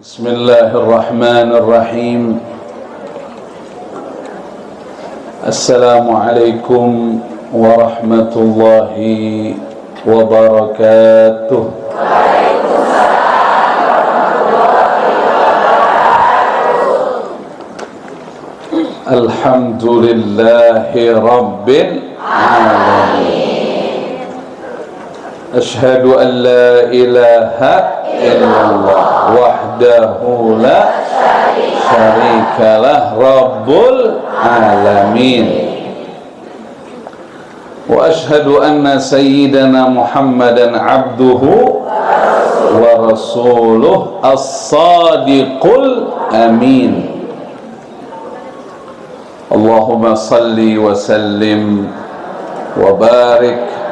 Bismillahirrahmanirrahim. Assalamualaikum warahmatullahi wabarakatuh. Alhamdulillahi rabbil alamin. Ashhadu an la ilaha illallah wahdahu la syarika lah rabbul alamin. Wa ashhadu anna sayyidana Muhammadan abduhu wa rasuluh as-sadiqul amin. Allahumma salli wa sallim wa barik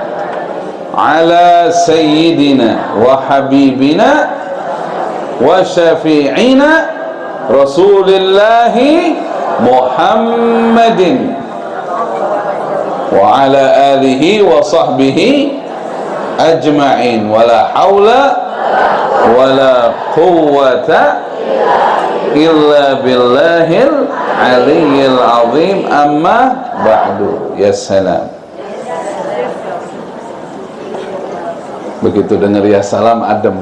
ala sayyidina wa habibina wa syafi'ina Rasulillahi Muhammadin wa ala alihi wa sahbihi ajma'in. Wa la hawla wa la quwwata illa billahil aliyyil azim. Amma ba'du. Ya salam. Begitu dengar ya salam adem.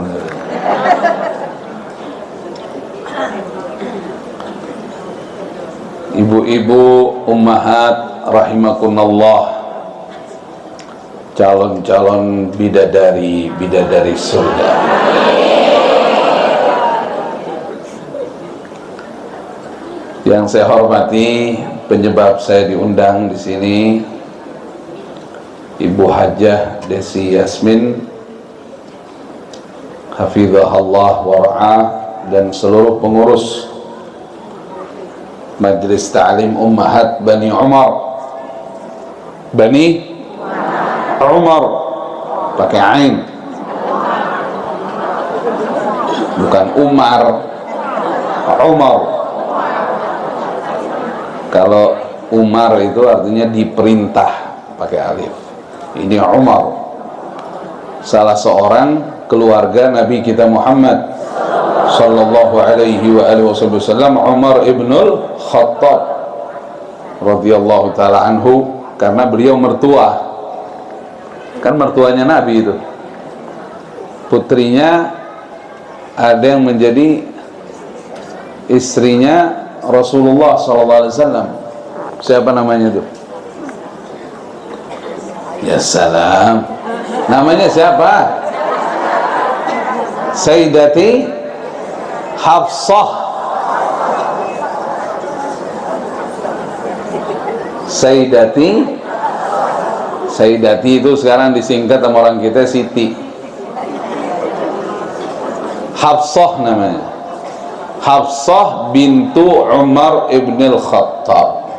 Ibu-ibu ummahat rahimakumullah, calon-calon bidadari surga. Yang saya hormati, penyebab saya diundang di sini, Ibu Hajjah Desi Yasmin, hafizahullah wara'ah, dan seluruh pengurus Majelis Ta'lim Ummahat Bani Umar. Bani Umar pakai ain, bukan Umar. Umar. Kalau Umar itu artinya diperintah, pakai alif. Ini Umar, salah seorang keluarga Nabi kita Muhammad sallallahu alaihi wa alihi wasallam, Umar ibnul Khattab radhiyallahu ta'ala anhu, karena beliau mertua, kan mertuanya Nabi itu, putrinya ada yang menjadi istrinya Rasulullah sallallahu alaihi wasallam. Siapa namanya itu? Ya salam, namanya siapa? Sayyidati Hafsah. Sayyidati itu sekarang disingkat sama orang kita Siti. Hafsah namanya, Hafsah bintu Umar ibn al-Khattab.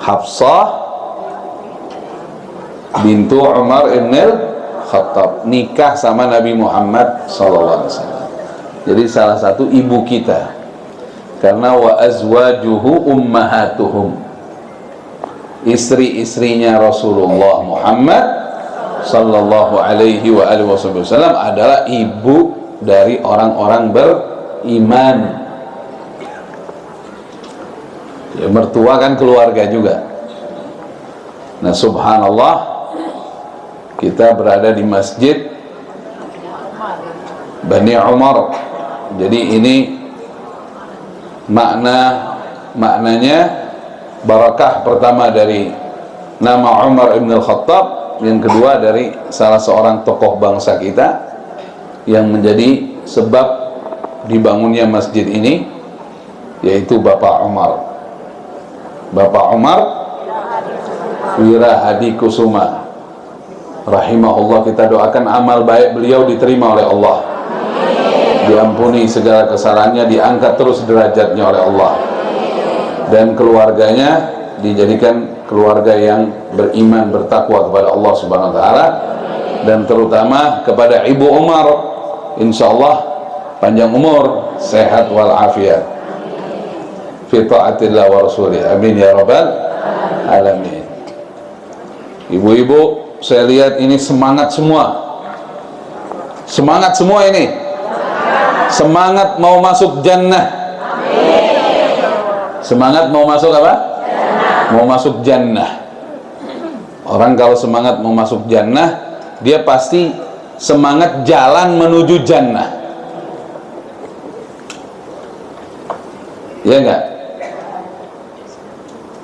Hafsah bintu Umar ibn al-Khattab nikah sama Nabi Muhammad sallallahu alaihi wasallam. Jadi salah satu ibu kita, karena wa azwajuhu ummahatuhum, istri-istrinya Rasulullah Muhammad sallallahu alaihi wa alihi wasallam adalah ibu dari orang-orang beriman. Ya, mertua kan keluarga juga. Nah, subhanallah, kita berada di masjid Bani Umar. Jadi ini maknanya barakah pertama dari nama Umar ibn al-Khattab, yang kedua dari salah seorang tokoh bangsa kita yang menjadi sebab dibangunnya masjid ini, yaitu Bapak Umar. Bapak Umar Wirahadi Kusuma rahimahullah. Kita doakan amal baik beliau diterima oleh Allah. diampuni segala kesalahannya, diangkat terus derajatnya oleh Allah, dan keluarganya dijadikan keluarga yang beriman, bertakwa kepada Allah Subhanahu wa taala, dan terutama kepada Ibu Umar, insyaallah panjang umur, sehat walafiat fi taatillah wa rasulih, amin ya rabbal alamin. Ibu-ibu, saya lihat ini semangat semua, semangat semua ini, semangat mau masuk jannah, semangat mau masuk apa? Mau masuk jannah. Orang kalau semangat mau masuk jannah, dia pasti semangat jalan menuju jannah, ya enggak?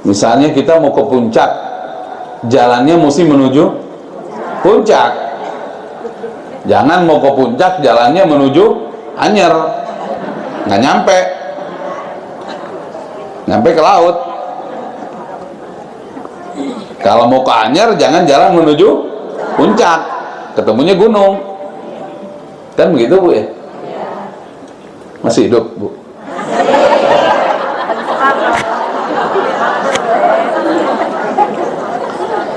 Misalnya kita mau ke puncak, jalannya mesti menuju puncak. Jangan mau ke puncak jalannya menuju Anyer, nggak nyampe ke laut. Kalau mau ke Anyer jangan jalan menuju puncak, ketemunya gunung. Kan begitu Bu ya? Masih hidup Bu?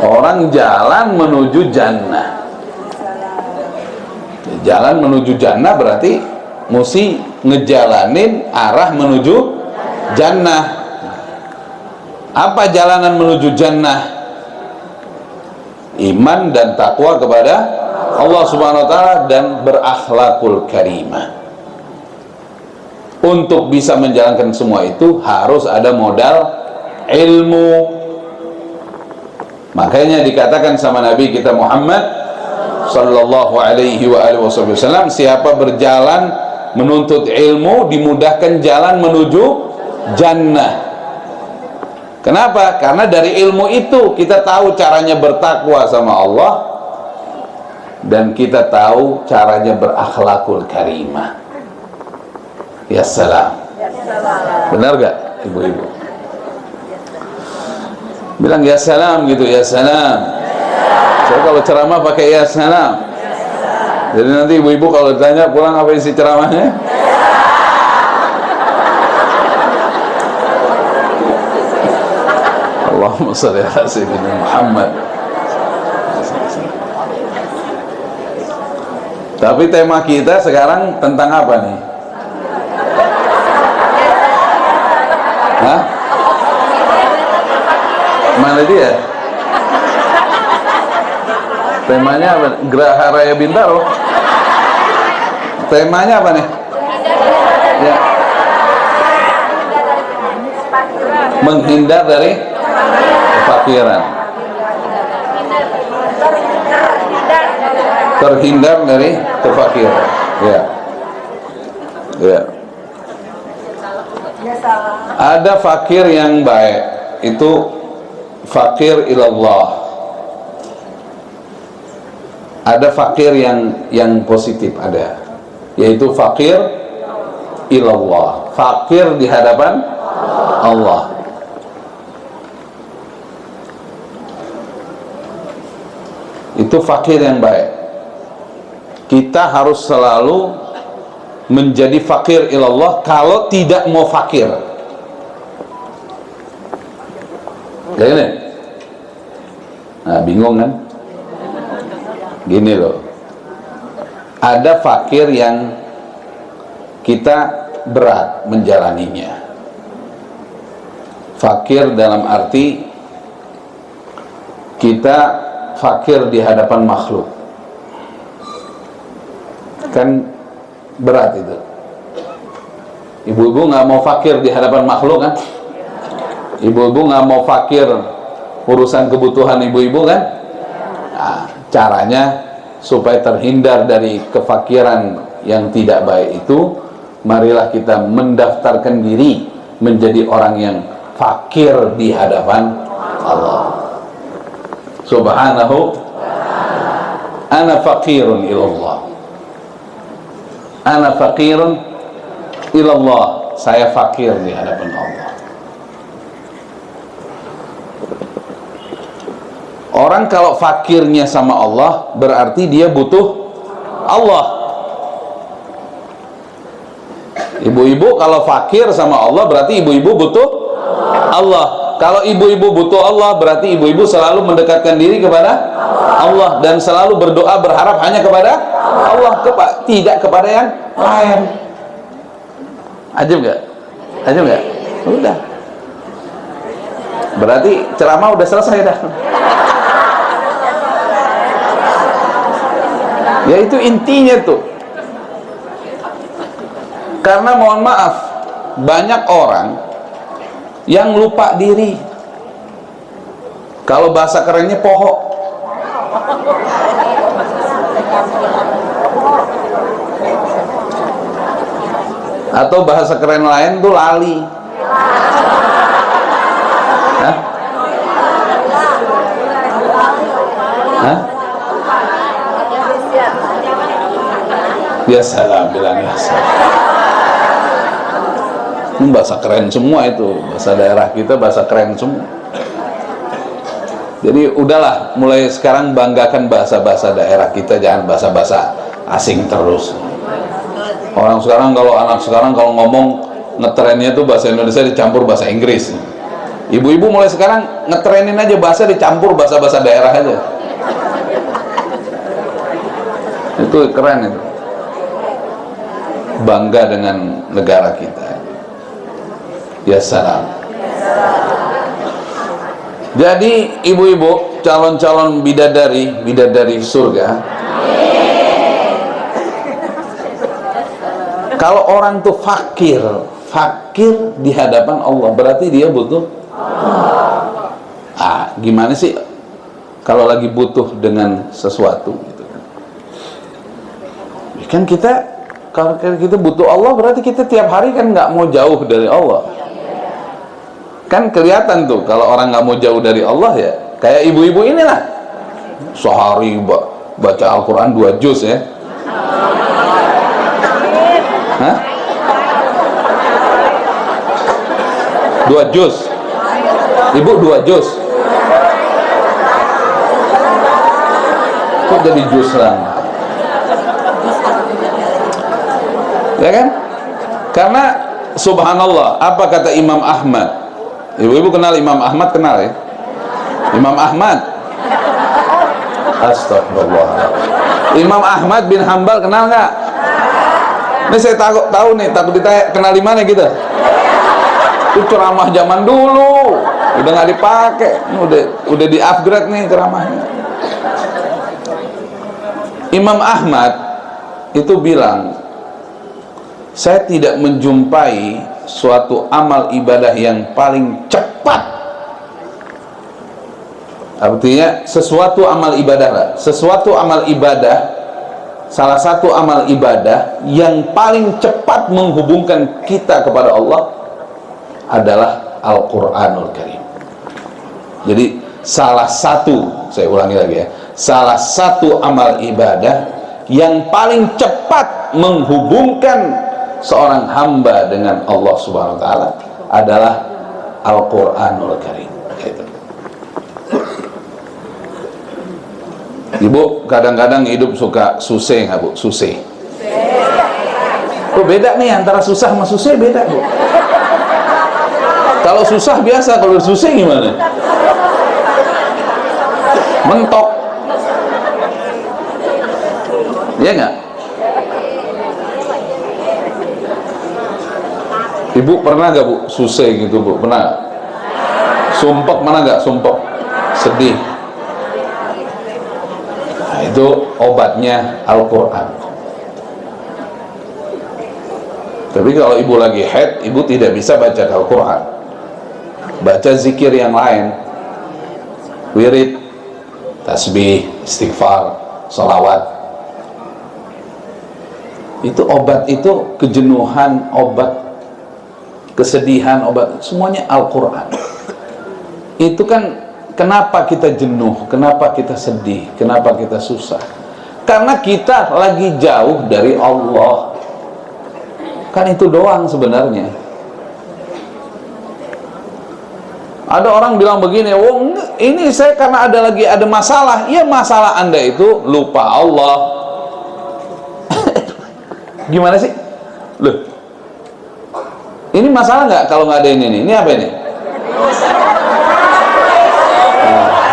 Orang jalan menuju jannah. Jalan menuju jannah berarti mesti ngejalanin arah menuju jannah. Apa jalanan menuju jannah? Iman dan takwa kepada Allah Subhanahu wa taala dan berakhlakul karimah. Untuk bisa menjalankan semua itu harus ada modal ilmu. Makanya dikatakan sama Nabi kita Muhammad sallallahu alaihi wa alihi wasallam, siapa berjalan menuntut ilmu dimudahkan jalan menuju jannah. Kenapa? Karena dari ilmu itu kita tahu caranya bertakwa sama Allah, dan kita tahu caranya berakhlakul karimah. Ya salam. Benar gak ibu-ibu? Bilang ya salam gitu, ya salam. Saya kalau ceramah pakai ya salam. Jadi nanti ibu-ibu kalau ditanya pulang apa isi ceramahnya, Allahumma shalli ala sayyidina Muhammad. Tapi tema kita sekarang tentang apa nih? Hah? Mana dia? Temanya apa? Geraha Raya Bintaro. Temanya apa nih? Ya. Menghindar dari kefakiran. Terhindar dari kefakiran. Ya. Ya. Ada fakir yang baik, itu fakir ilallah. Ada fakir yang positif, ada, yaitu fakir ilallah, fakir di hadapan Allah. Itu fakir yang baik. Kita harus selalu menjadi fakir ilallah. Kalau tidak mau fakir, kayak gini. Nah, bingung kan? Gini loh, ada fakir yang kita berat menjalaninya. Fakir dalam arti kita fakir di hadapan makhluk, kan berat itu. Ibu-ibu nggak mau fakir di hadapan makhluk kan? Ibu-ibu nggak mau fakir urusan kebutuhan ibu-ibu kan? Nah, caranya supaya terhindar dari kefakiran yang tidak baik itu, marilah kita mendaftarkan diri menjadi orang yang fakir di hadapan Allah Subhanahu. Ana fakirun ilallah, ana fakirun ilallah, saya fakir di hadapan Allah. Orang kalau fakirnya sama Allah berarti dia butuh Allah. Ibu-ibu kalau fakir sama Allah berarti ibu-ibu butuh Allah. Kalau ibu-ibu butuh Allah berarti ibu-ibu selalu mendekatkan diri kepada Allah dan selalu berdoa berharap hanya kepada Allah, tidak kepada yang lain. Ajib nggak? Ajib nggak? Udah. Berarti ceramah udah selesai dah. Ya itu intinya tuh. Karena mohon maaf, banyak orang yang lupa diri. Kalau bahasa kerennya pohok. Atau bahasa keren lain tuh lali. Hah? Hah? Biasalah bilang biasa. Bahasa keren semua itu, bahasa daerah kita bahasa keren semua. Jadi udahlah, mulai sekarang banggakan bahasa-bahasa daerah kita, jangan bahasa-bahasa asing terus. Orang sekarang kalau anak sekarang kalau ngomong ngetrennya tuh bahasa Indonesia dicampur bahasa Inggris. Ibu-ibu mulai sekarang ngetrenin aja bahasa dicampur bahasa-bahasa daerah aja. Itu keren itu. Bangga dengan negara kita. Ya salam. Jadi ibu-ibu calon-calon bidadari surga, kalau orang tuh fakir di hadapan Allah berarti dia butuh. Gimana sih kalau lagi butuh dengan sesuatu gitu kan? Kita kalau kita butuh Allah berarti kita tiap hari kan nggak mau jauh dari Allah. Kan kelihatan tuh kalau orang nggak mau jauh dari Allah ya, kayak ibu-ibu inilah sehari baca Al-Quran 2 juz ya. Hah? 2 juz. Ibu 2 juz. Kok jadi juz lah? Ya kan? Karena subhanallah, apa kata Imam Ahmad? Ibu-ibu kenal Imam Ahmad, kenal ya? Imam Ahmad. Astagfirullah. Imam Ahmad bin Hanbal kenal nggak? Ini saya tahu nih, takut ditanya kenal di mana gitu. Itu ceramah zaman dulu, udah nggak dipakai, udah di upgrade nih ceramahnya. Imam Ahmad itu bilang, saya tidak menjumpai suatu amal ibadah yang paling cepat. Artinya sesuatu amal ibadah lah, salah satu amal ibadah yang paling cepat menghubungkan kita kepada Allah adalah Al-Quranul Karim. Jadi salah satu, saya ulangi lagi ya, salah satu amal ibadah yang paling cepat menghubungkan seorang hamba dengan Allah Subhanahu wa taala adalah Al-Qur'anul Karim. Gitu. Ibu kadang-kadang hidup suka susah nggak Bu? Susah. Oh beda nih antara susah sama susah, beda Bu. Kalau susah biasa, kalau susah gimana? Mentok. Iya nggak? Ibu pernah gak Bu susah gitu Bu? Pernah? Sumpek mana gak? Sumpek sedih. Nah, itu obatnya Al-Quran. Tapi kalau ibu lagi haid, ibu tidak bisa baca Al-Quran, baca zikir yang lain, wirid, tasbih, istighfar, salawat. Itu obat, itu kejenuhan, obat kesedihan, obat, semuanya Al-Quran. Itu kan kenapa kita jenuh, kenapa kita sedih, kenapa kita susah? Karena kita lagi jauh dari Allah. Kan itu doang sebenarnya. Ada orang bilang begini, oh ini saya karena ada masalah. Ya masalah Anda itu lupa Allah. Gimana sih? Loh, Ini masalah nggak kalau nggak ada ini nih? Ini apa ini?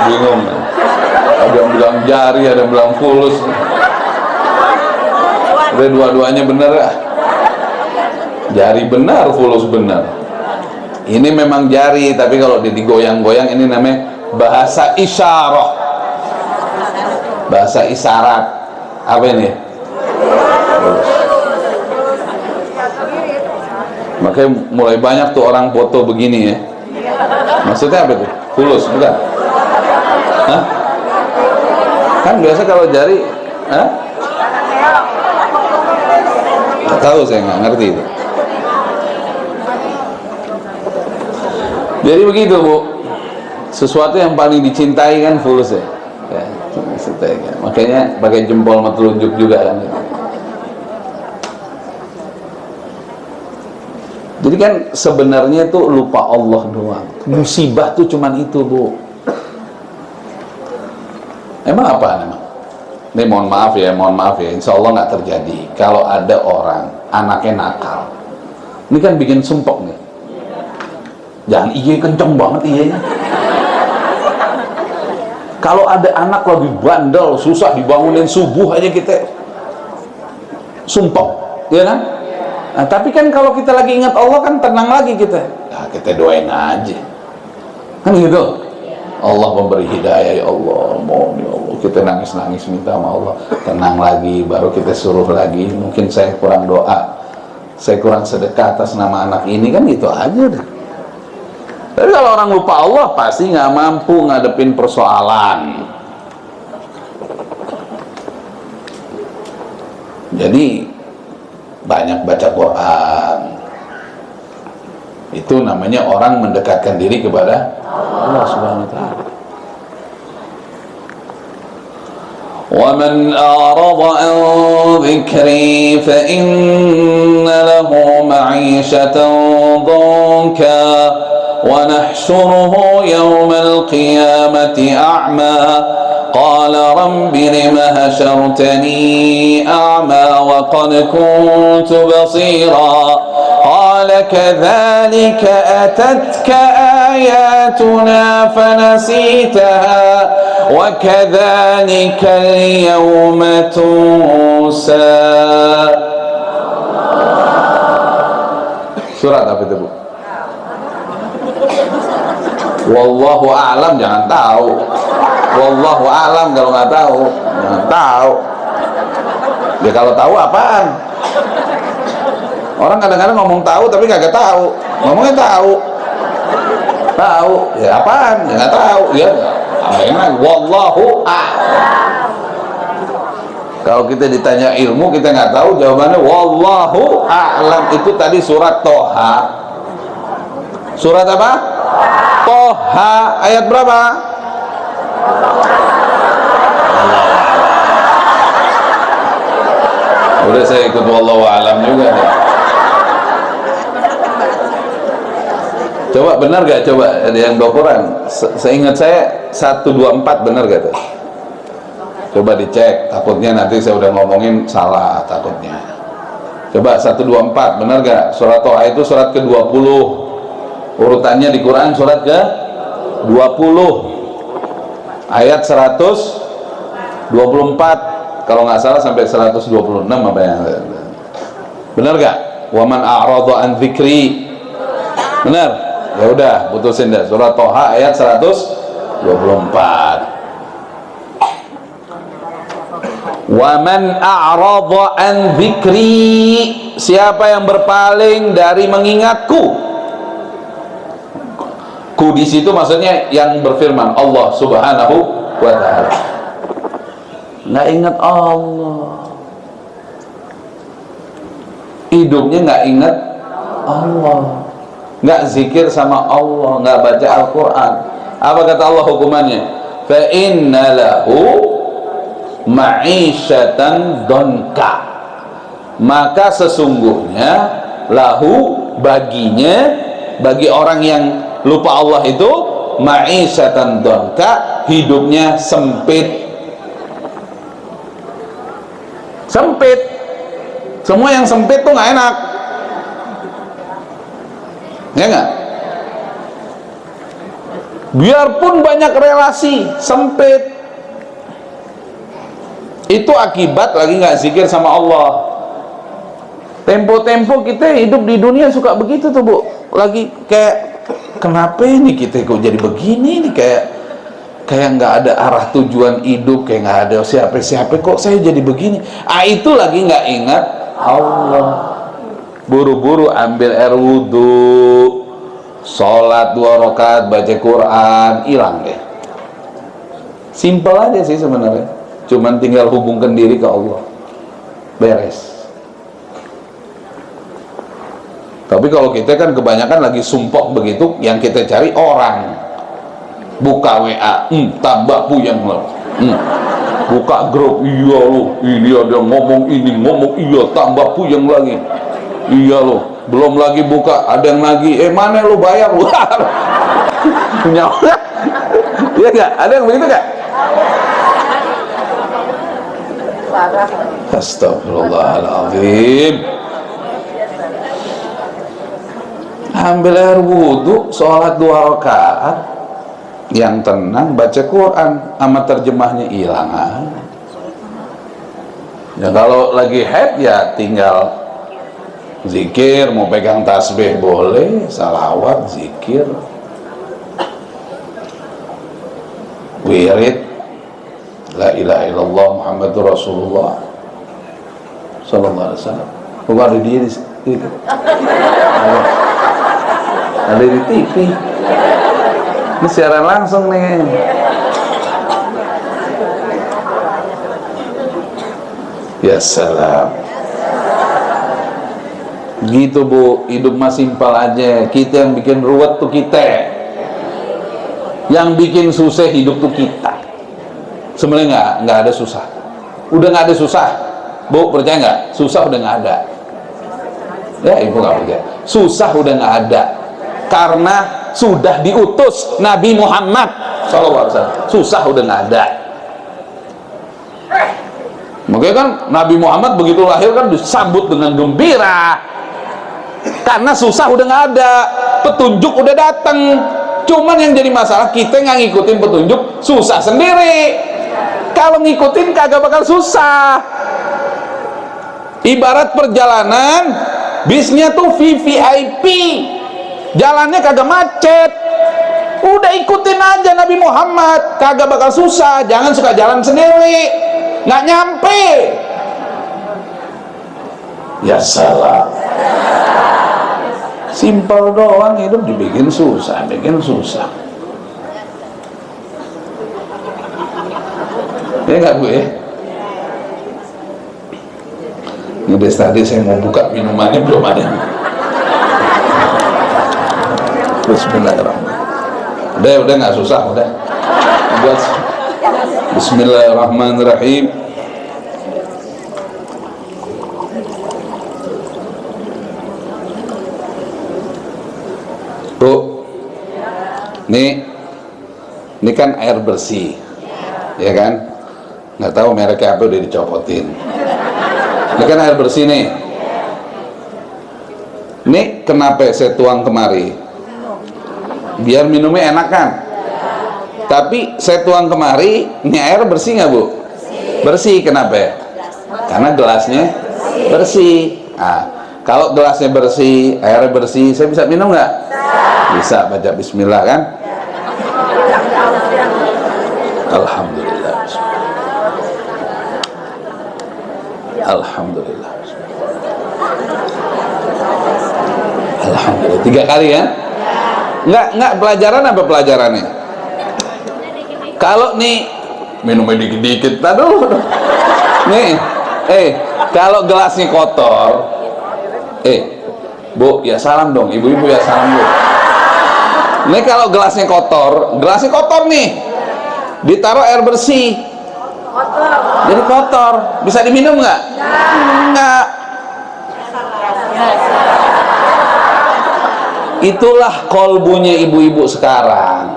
Bingung. Ada yang bilang jari, ada yang bilang fulus. Udah dua-duanya benar ya? Jari benar, fulus benar. Ini memang jari, tapi kalau digoyang-goyang ini namanya bahasa isyarah, bahasa isyarat. Apa ini? Makanya mulai banyak tuh orang foto begini ya. Maksudnya apa tuh? Fulus, bukan? Hah? Kan biasa kalau jari, hah? Nggak tahu, saya nggak ngerti itu. Jadi begitu Bu, sesuatu yang paling dicintai kan fulus ya, makanya pakai jempol sama telunjuk juga kan. Jadi kan sebenarnya tuh lupa Allah doang. Musibah tuh cuman itu Bu. Emang apa emang? Ini mohon maaf ya, insya Allah nggak terjadi. Kalau ada orang anaknya nakal, ini kan bikin sumpok nih. Jangan iya kenceng banget iyanya. Kalau ada anak lagi bandel, susah dibangunin subuh aja kita sumpah, ya kan? Nah, tapi kan kalau kita lagi ingat Allah kan tenang lagi kita. Nah, kita doain aja, kan gitu. Allah memberi hidayah, ya Allah, mohon ya Allah. Kita nangis-nangis minta sama Allah, tenang lagi, baru kita suruh lagi. Mungkin saya kurang doa, saya kurang sedekah atas nama anak ini, kan gitu aja deh. Tapi kalau orang lupa Allah pasti nggak mampu ngadepin persoalan. Jadi banyak baca Quran. Itu namanya orang mendekatkan diri kepada Allah Subhanahu wa taala. وَمَنْ أَعْرَضَ عَنْ ذِكْرِي فَإِنَّ لَهُ مَعِيشَةً ضَنكًا وَنَحْشُرُهُ يَوْمَ الْقِيَامَةِ أَعْمَى قَالَ رَبِّ لِمَ حَشَرْتَنِي أَعْمَى وَقَدْ كُنْتُ بَصِيرًا قَالَ كَذَلِكَ أَتَتْكَ آيَاتُنَا فَنَسِيتَهَا وَكَذَلِكَ الْيَوْمَ تُنْسَى. Surat apa itu Bu? Wallahu a'lam, jangan tahu. Wallahu a'lam, kalau nggak tahu jangan tahu. Ya kalau tahu apaan? Orang kadang-kadang ngomong tahu tapi kagak tahu. Ngomongnya tahu. Tahu, ya apaan? Ya nggak tahu. Ya, enak. Wallahu a'lam. Kalau kita ditanya ilmu kita nggak tahu, jawabannya wallahu a'lam. Itu tadi surat Toha. Surat apa? Toha, ayat berapa? Udah saya ikut wallahu a'lam juga deh. Coba benar gak? Coba ada yang bawa Quran. Seingat saya 124 benar gak tuh? Coba dicek, takutnya nanti saya udah ngomongin salah takutnya. Coba 124 benar gak? Surat Toha itu surat ke-20. Urutannya di Quran surat ke-20 ayat 124 kalau nggak salah sampai 126 apa yang benar gak? Waman a'rada an dzikri, benar? Ya udah putusin dah, surat Toha ayat 124. Waman a'rada an dzikri, siapa yang berpaling dari mengingatku. Ku di situ maksudnya yang berfirman Allah Subhanahu wa taala. Nggak ingat Allah, hidupnya nggak ingat Allah, nggak zikir sama Allah, nggak baca Al-Quran. Apa kata Allah hukumannya? Fa inna lahu ma'isyatan donka, maka sesungguhnya lahu baginya, bagi orang yang lupa Allah itu ma'isyatan donka, hidupnya sempit. Sempit, semua yang sempit tuh nggak enak. ya nggak? Biarpun banyak relasi sempit, itu akibat lagi nggak zikir sama Allah. Tempo-tempo kita hidup di dunia suka begitu tuh Bu, lagi kayak kenapa ini kita kok jadi begini nih, kayak nggak ada arah tujuan hidup, kayak nggak ada siapa-siapa, kok saya jadi begini. Itu lagi nggak ingat Allah. Buru-buru ambil air wudhu, sholat 2 rakaat, baca Quran, hilang deh. Simpel aja sih sebenarnya, cuman tinggal hubungkan diri ke Allah, beres. Tapi kalau kita kan kebanyakan lagi sumpok begitu, yang kita cari orang. Buka WA, tambah puyeng loh. Buka grup, iya loh, ini ada ngomong ini, ngomong iya, tambah puyeng lagi. Iya loh, belum lagi buka, ada yang lagi, mana lo bayar lu? Punya orang? Iya gak? Ada yang begitu gak? Astagfirullahaladzim. Ambil air wudhu, sholat 2 rakaat, yang tenang, baca Quran, sama terjemahnya hilang. Ya kalau lagi haid ya tinggal zikir, mau pegang tasbih boleh, salawat, zikir, wirid, la ilaha illallah Muhammadur Rasulullah sallallahu alaihi wasallam. Bukan ada dia di situ. Ada di TV. Ini siaran langsung nih. Ya salam. Gitu Bu, hidup mah simpel aja. Kita yang bikin ruwet tuh kita. Yang bikin susah hidup tuh kita. Sebenarnya nggak ada susah. Udah nggak ada susah. Bu, percaya nggak? Susah udah nggak ada. Ya, Ibu nggak percaya. Susah udah nggak ada. Karena sudah diutus Nabi Muhammad SAW. Susah udah nggak ada. Makanya kan Nabi Muhammad begitu lahir kan disambut dengan gembira, karena susah udah nggak ada, petunjuk udah datang. Cuman yang jadi masalah kita nggak ngikutin petunjuk, susah sendiri. Kalau ngikutin kagak bakal susah. Ibarat perjalanan, bisnya tuh VVIP, jalannya kagak macet. Udah ikutin aja Nabi Muhammad, kagak bakal susah. Jangan suka jalan sendiri, nggak nyampe. Ya salah. Simpel doang, hidup dibikin susah, bikin susah. Ya nggak Bu ya? Udah tadi saya mau buka minumannya belum ada. Bismillahirrahmanirrahim. Udah nggak susah, udah. Buat Bismillahirrahmanirrahim. Bu, ini kan air bersih, ya kan? Nggak tahu mereknya apa, udah dicopotin. Ini kan air bersih nih. Ini kenapa saya tuang kemari? Biar minumnya enak kan? Tapi saya tuang kemari, ini air bersih nggak Bu? Bersih. Kenapa? Karena gelasnya bersih. Nah, kalau gelasnya bersih, airnya bersih, saya bisa minum nggak? Bisa. Baca Bismillah kan? Alhamdulillah. Alhamdulillah. Alhamdulillah. 3 kali ya? Enggak pelajaran apa pelajarannya? Kalau nih minumnya dikit-dikit, aduh. Nih, kalau gelasnya kotor, Bu, ya salam dong, ibu-ibu ya salam Bu. Nih kalau gelasnya kotor nih, ditaruh air bersih, jadi kotor, bisa diminum nggak? Nggak. Itulah kolbunya ibu-ibu sekarang.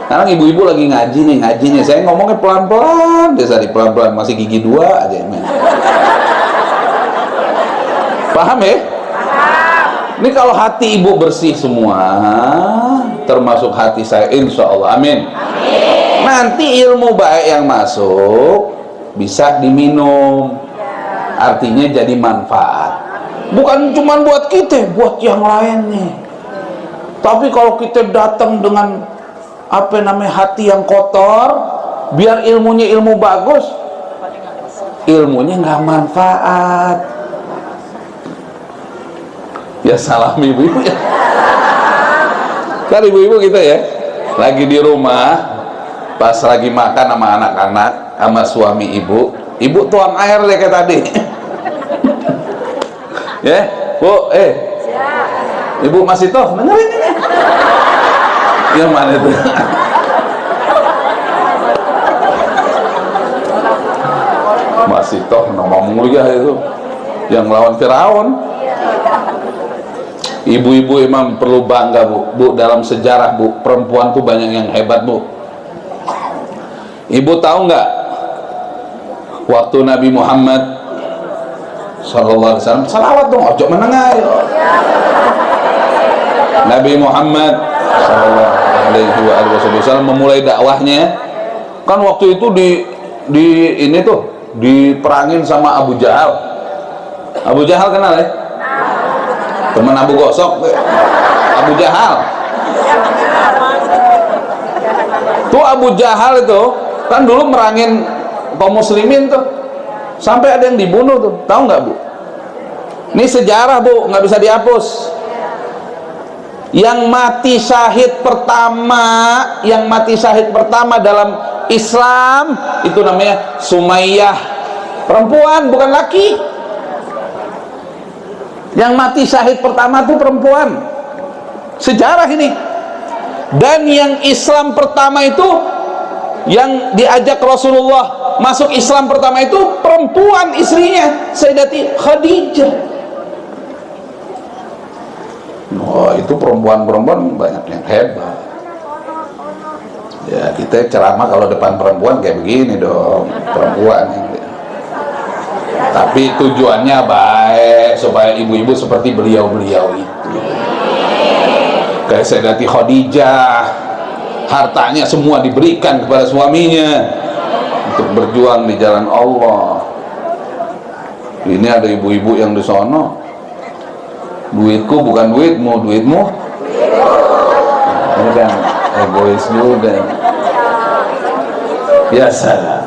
Sekarang ibu-ibu lagi ngaji nih. Saya ngomongnya pelan-pelan, biasa pelan-pelan, masih gigi 2 aja. Paham ya? Ini kalau hati ibu bersih semua, termasuk hati saya, insya Allah, amin. Nanti ilmu baik yang masuk bisa diminum, artinya jadi manfaat. Bukan cuma buat kita, buat yang lain nih. Tapi kalau kita datang dengan hati yang kotor, biar ilmunya ilmu bagus, ilmunya nggak manfaat. Ya salam ibu-ibu ya. Kan ibu-ibu gitu ya, lagi di rumah, pas lagi makan sama anak-anak, sama suami ibu tuang air deh kayak tadi. Ya, Bu, Ibu masih toh dengerin ini. Yang mana itu? Masih toh nama mulia itu, yang lawan Firaun. Ibu-ibu emang perlu bangga, Bu, dalam sejarah, Bu, perempuan tuh banyak yang hebat, Bu. Ibu tahu nggak, waktu Nabi Muhammad sallallahu alaihi wasallam, salawat dong, ojo menengah ya. Nabi Muhammad sallallahu alaihi wasallam memulai dakwahnya, kan waktu itu di ini tuh diperangin sama Abu Jahal. Abu Jahal kenal ya? Teman Abu Gosok, Abu Jahal. Tuh Abu Jahal itu kan dulu merangin kaum muslimin tuh, sampai ada yang dibunuh tuh, tahu nggak, Bu? Ini sejarah, Bu, nggak bisa dihapus. Yang mati syahid pertama dalam Islam itu namanya Sumayyah, perempuan bukan laki. Yang mati syahid pertama itu perempuan, sejarah ini. Dan yang Islam pertama itu, yang diajak Rasulullah masuk Islam pertama itu perempuan, istrinya Sayyidati Khadijah. Wah, itu perempuan-perempuan banyak yang hebat. Ya, kita ceramah kalau depan perempuan kayak begini dong, perempuan ini. Tapi tujuannya baik, supaya ibu-ibu seperti beliau-beliau itu. Kayak Sayyidati Khadijah, hartanya semua diberikan kepada suaminya untuk berjuang di jalan Allah. Ini ada ibu-ibu yang di sono, duitku bukan duitmu, duitmu. Ini kan egois juga. Ya salah.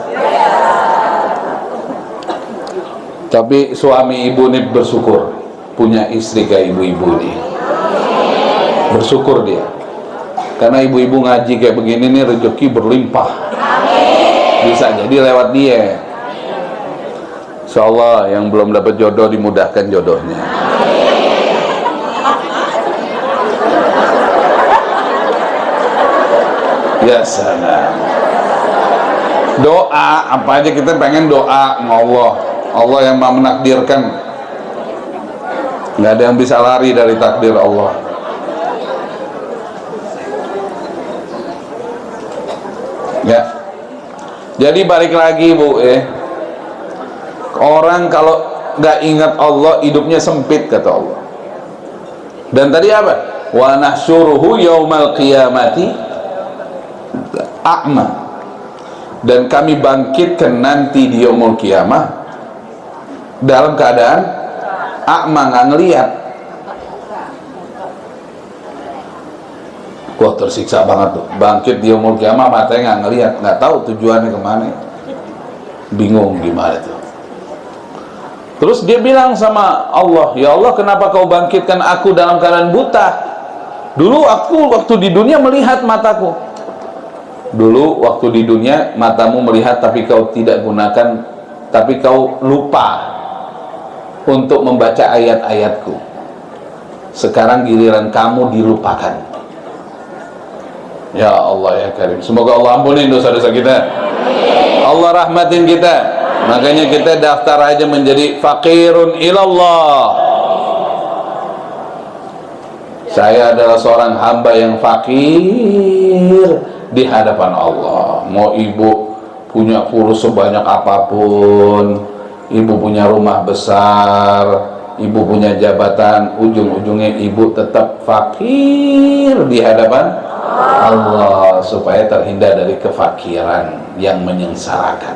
Tapi suami ibu ini bersyukur punya istri kayak ibu-ibu ini. Bersyukur dia. Karena ibu-ibu ngaji kayak begini nih, rezeki berlimpah. Bisa jadi lewat dia. Insyaallah yang belum dapat jodoh dimudahkan jodohnya. Ya salam. Doa apa aja kita pengen doa sama Allah. Allah yang maha menakdirkan, nggak ada yang bisa lari dari takdir Allah. Ya, jadi balik lagi, Bu, orang kalau nggak ingat Allah hidupnya sempit, kata Allah. Dan tadi apa? Wa nahsyuruhu yaumal qiyamati a'ma. Dan kami bangkitkan nanti di yaumul qiyamah dalam keadaan a'ma, nggak ngelihat. Wah, tersiksa banget tuh, bangkit di yaumul qiyamah matanya nggak ngelihat, nggak tahu tujuannya kemana, bingung gimana tuh. Terus dia bilang sama Allah, ya Allah, kenapa kau bangkitkan aku dalam keadaan buta? Dulu aku waktu di dunia melihat mataku. Dulu waktu di dunia matamu melihat, tapi kau tidak gunakan, tapi kau lupa untuk membaca ayat-ayatku. Sekarang giliran kamu dilupakan. Ya Allah ya Karim, semoga Allah ampuni dosa-dosa kita, Allah rahmatin kita. Makanya kita daftar aja menjadi fakirun ilallah. Saya adalah seorang hamba yang fakir di hadapan Allah. Mau ibu punya kurus sebanyak apapun, ibu punya rumah besar, ibu punya jabatan, ujung-ujungnya ibu tetap fakir di hadapan Allah, supaya terhindar dari kefakiran yang menyengsarakan.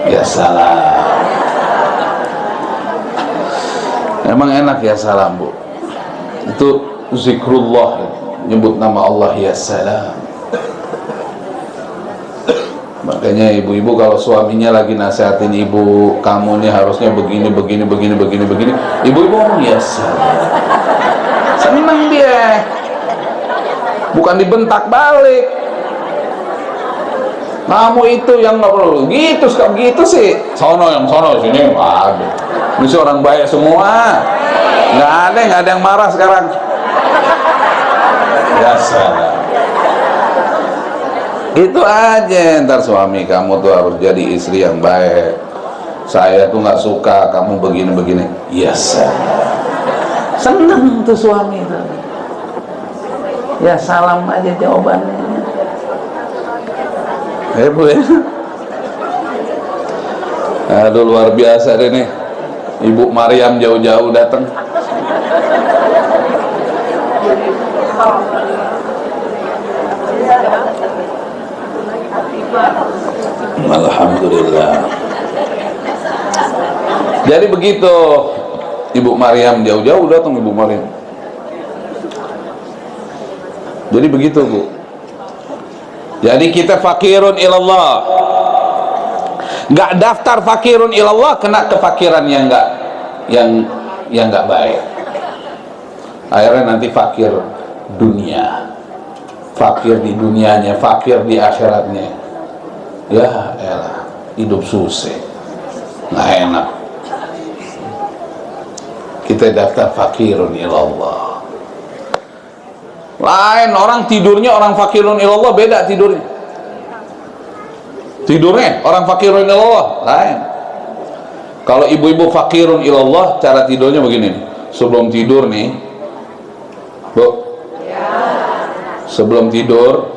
Ya salam. Emang enak ya salam, Bu? Itu zikrullah, nyebut nama Allah ya salam. Makanya ibu-ibu kalau suaminya lagi nasihatin ibu, kamu nih harusnya begini, ibu-ibu ngomong ya salam. Seneng dia, bukan dibentak balik. Kamu itu yang nggak perlu gitu sih. Sono sini, aduh. Ini sih orang baik semua. Nggak ada yang marah sekarang. Ya salam. Itu aja, ntar suami kamu tuh harus jadi istri yang baik. Saya tuh nggak suka kamu begini. Yes, seneng tuh suami tuh. Ya salam aja jawabannya. Bu ya. Aduh luar biasa deh nih. Ibu Maryam jauh-jauh datang. Alhamdulillah. Jadi begitu, Ibu Maryam jauh-jauh datang, Ibu Maryam. Jadi begitu, Bu. Jadi kita fakirun ilallah. Nggak daftar fakirun ilallah, kena kefakiran yang nggak baik. Akhirnya nanti fakir dunia, fakir di dunianya, fakir di akhiratnya. Ya elah, hidup susah, nggak enak. Kita daftar fakirun ilallah. Lain, orang tidurnya orang fakirun ilallah beda tidurnya. Tidurnya orang fakirun ilallah lain. Kalau ibu-ibu fakirun ilallah, cara tidurnya begini nih. Sebelum tidur nih, Bu, sebelum tidur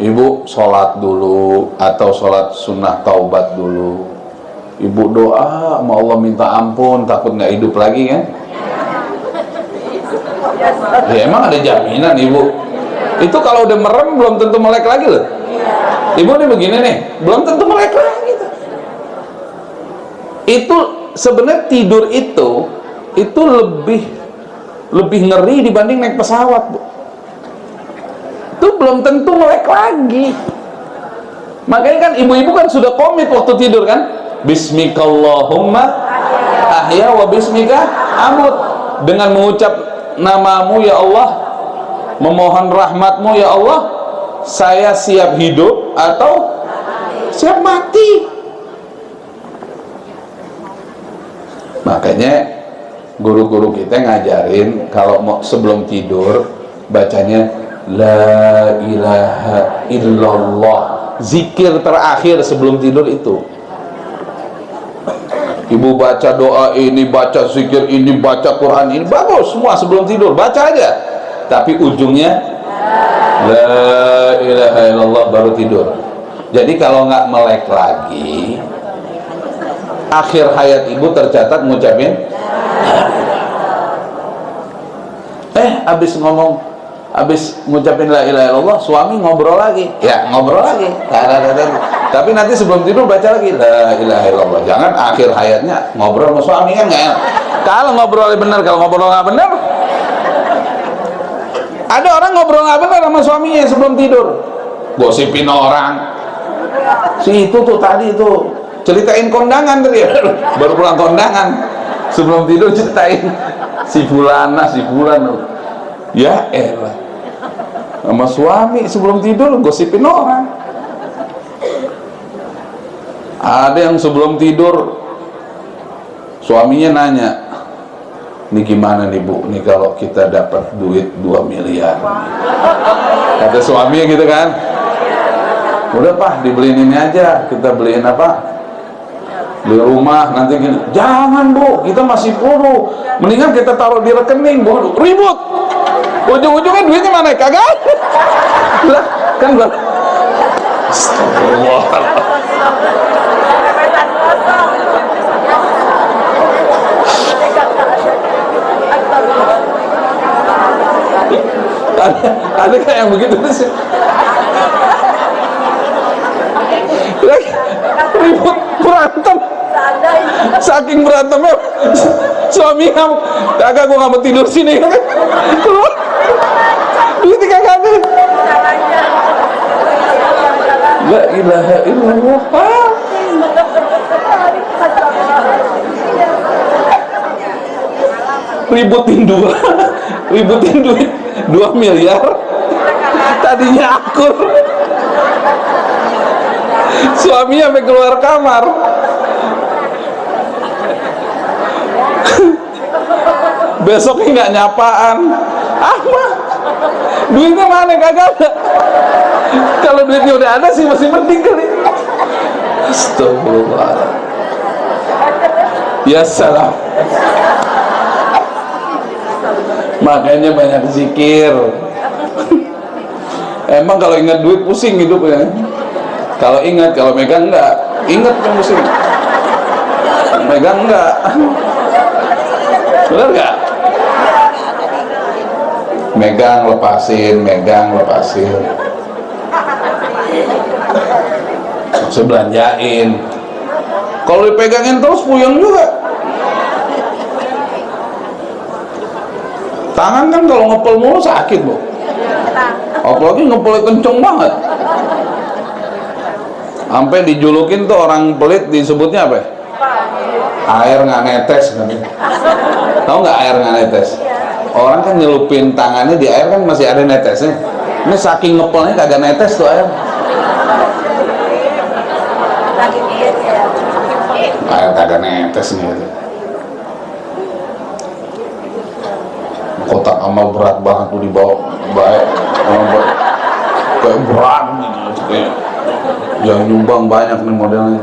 ibu sholat dulu atau sholat sunnah taubat dulu. Ibu doa sama Allah minta ampun, takut nggak hidup lagi kan? Ya emang ada jaminan ibu. Itu kalau udah merem belum tentu melek lagi loh. Ibu nih begini nih, belum tentu melek lagi. Itu sebenarnya tidur itu lebih ngeri dibanding naik pesawat, Bu. Itu belum tentu melek lagi. Makanya kan ibu-ibu kan sudah komit waktu tidur kan, bismikallahumma ahya wa bismika amut. Dengan mengucap namamu ya Allah, memohon rahmatmu ya Allah, saya siap hidup atau siap mati. Makanya guru-guru kita ngajarin kalau mau sebelum tidur bacanya la ilaha illallah, zikir terakhir sebelum tidur itu. Ibu baca doa ini, baca zikir ini, baca Quran ini, bagus semua sebelum tidur, baca aja. Tapi ujungnya la ilaha illallah baru tidur. Jadi kalau nggak melek lagi, akhir hayat ibu tercatat ngucapin habis ngucapin la ilaha illallah, suami ngobrol lagi. Ya, ngobrol lagi. Tapi nanti sebelum tidur baca lagi la ilaha illallah. Jangan akhir hayatnya ngobrol sama suami, kan nggak enak. Kalau ngobrolnya benar, kalau ngobrol nggak benar, ada orang ngobrol nggak benar sama suaminya sebelum tidur, gosipin orang. Si itu tuh tadi tuh ceritain kondangan tadi, baru pulang kondangan, sebelum tidur ceritain si fulan. Ya elah, sama suami sebelum tidur gosipin orang. Ada yang sebelum tidur suaminya nanya, ini gimana nih Bu, nih kalau kita dapat duit 2 miliar, kata suaminya gitu kan. Udah Pak, dibeliin ini aja, kita beliin apa, beli rumah nanti gini. Jangan Bu, kita masih perlu, mendingan kita taruh di rekening. Bu, ribut, ujung-ujungnya duitnya mana, kagak lah kan. Astagfirullah. Ada kayak yang begitu sih. Ribut, berantem, saking berantemnya suaminya kagak, gua nggak mau tidur sini. Keluar duit kagak ada. La ilaha illallah. Ributin duit 2 miliar, tadinya akur. Suaminya sampai keluar kamar. Besoknya nggak nyapaan. Mah duitnya mana, kagak ada. Kalau duitnya udah ada sih masih mending kali. Astagfirullah. Ya salam. Makanya banyak zikir. Emang kalau ingat duit pusing hidupnya. Kalau ingat, kalau megang enggak. Ingat yang pusing. Megang enggak. Benar enggak? Megang lepasin, megang lepasin. Maksud belanjain. Kalau dipegangin terus puyeng juga. Tangan kan kalau ngepel mulu sakit, Bu. Apalagi ngepelnya kenceng banget. Sampai dijulukin tuh orang pelit disebutnya apa? Air nggak netes kan? Tahu nggak air nggak netes? Orang kan nyelupin tangannya di air kan masih ada netesnya. Ini saking ngepelnya kagak netes tuh air. Air kagak netes nih. Gitu. Kotak amal berat banget tuh dibawa, baik, kayak berat gitu, kayak yang nyumbang banyak nih modelnya.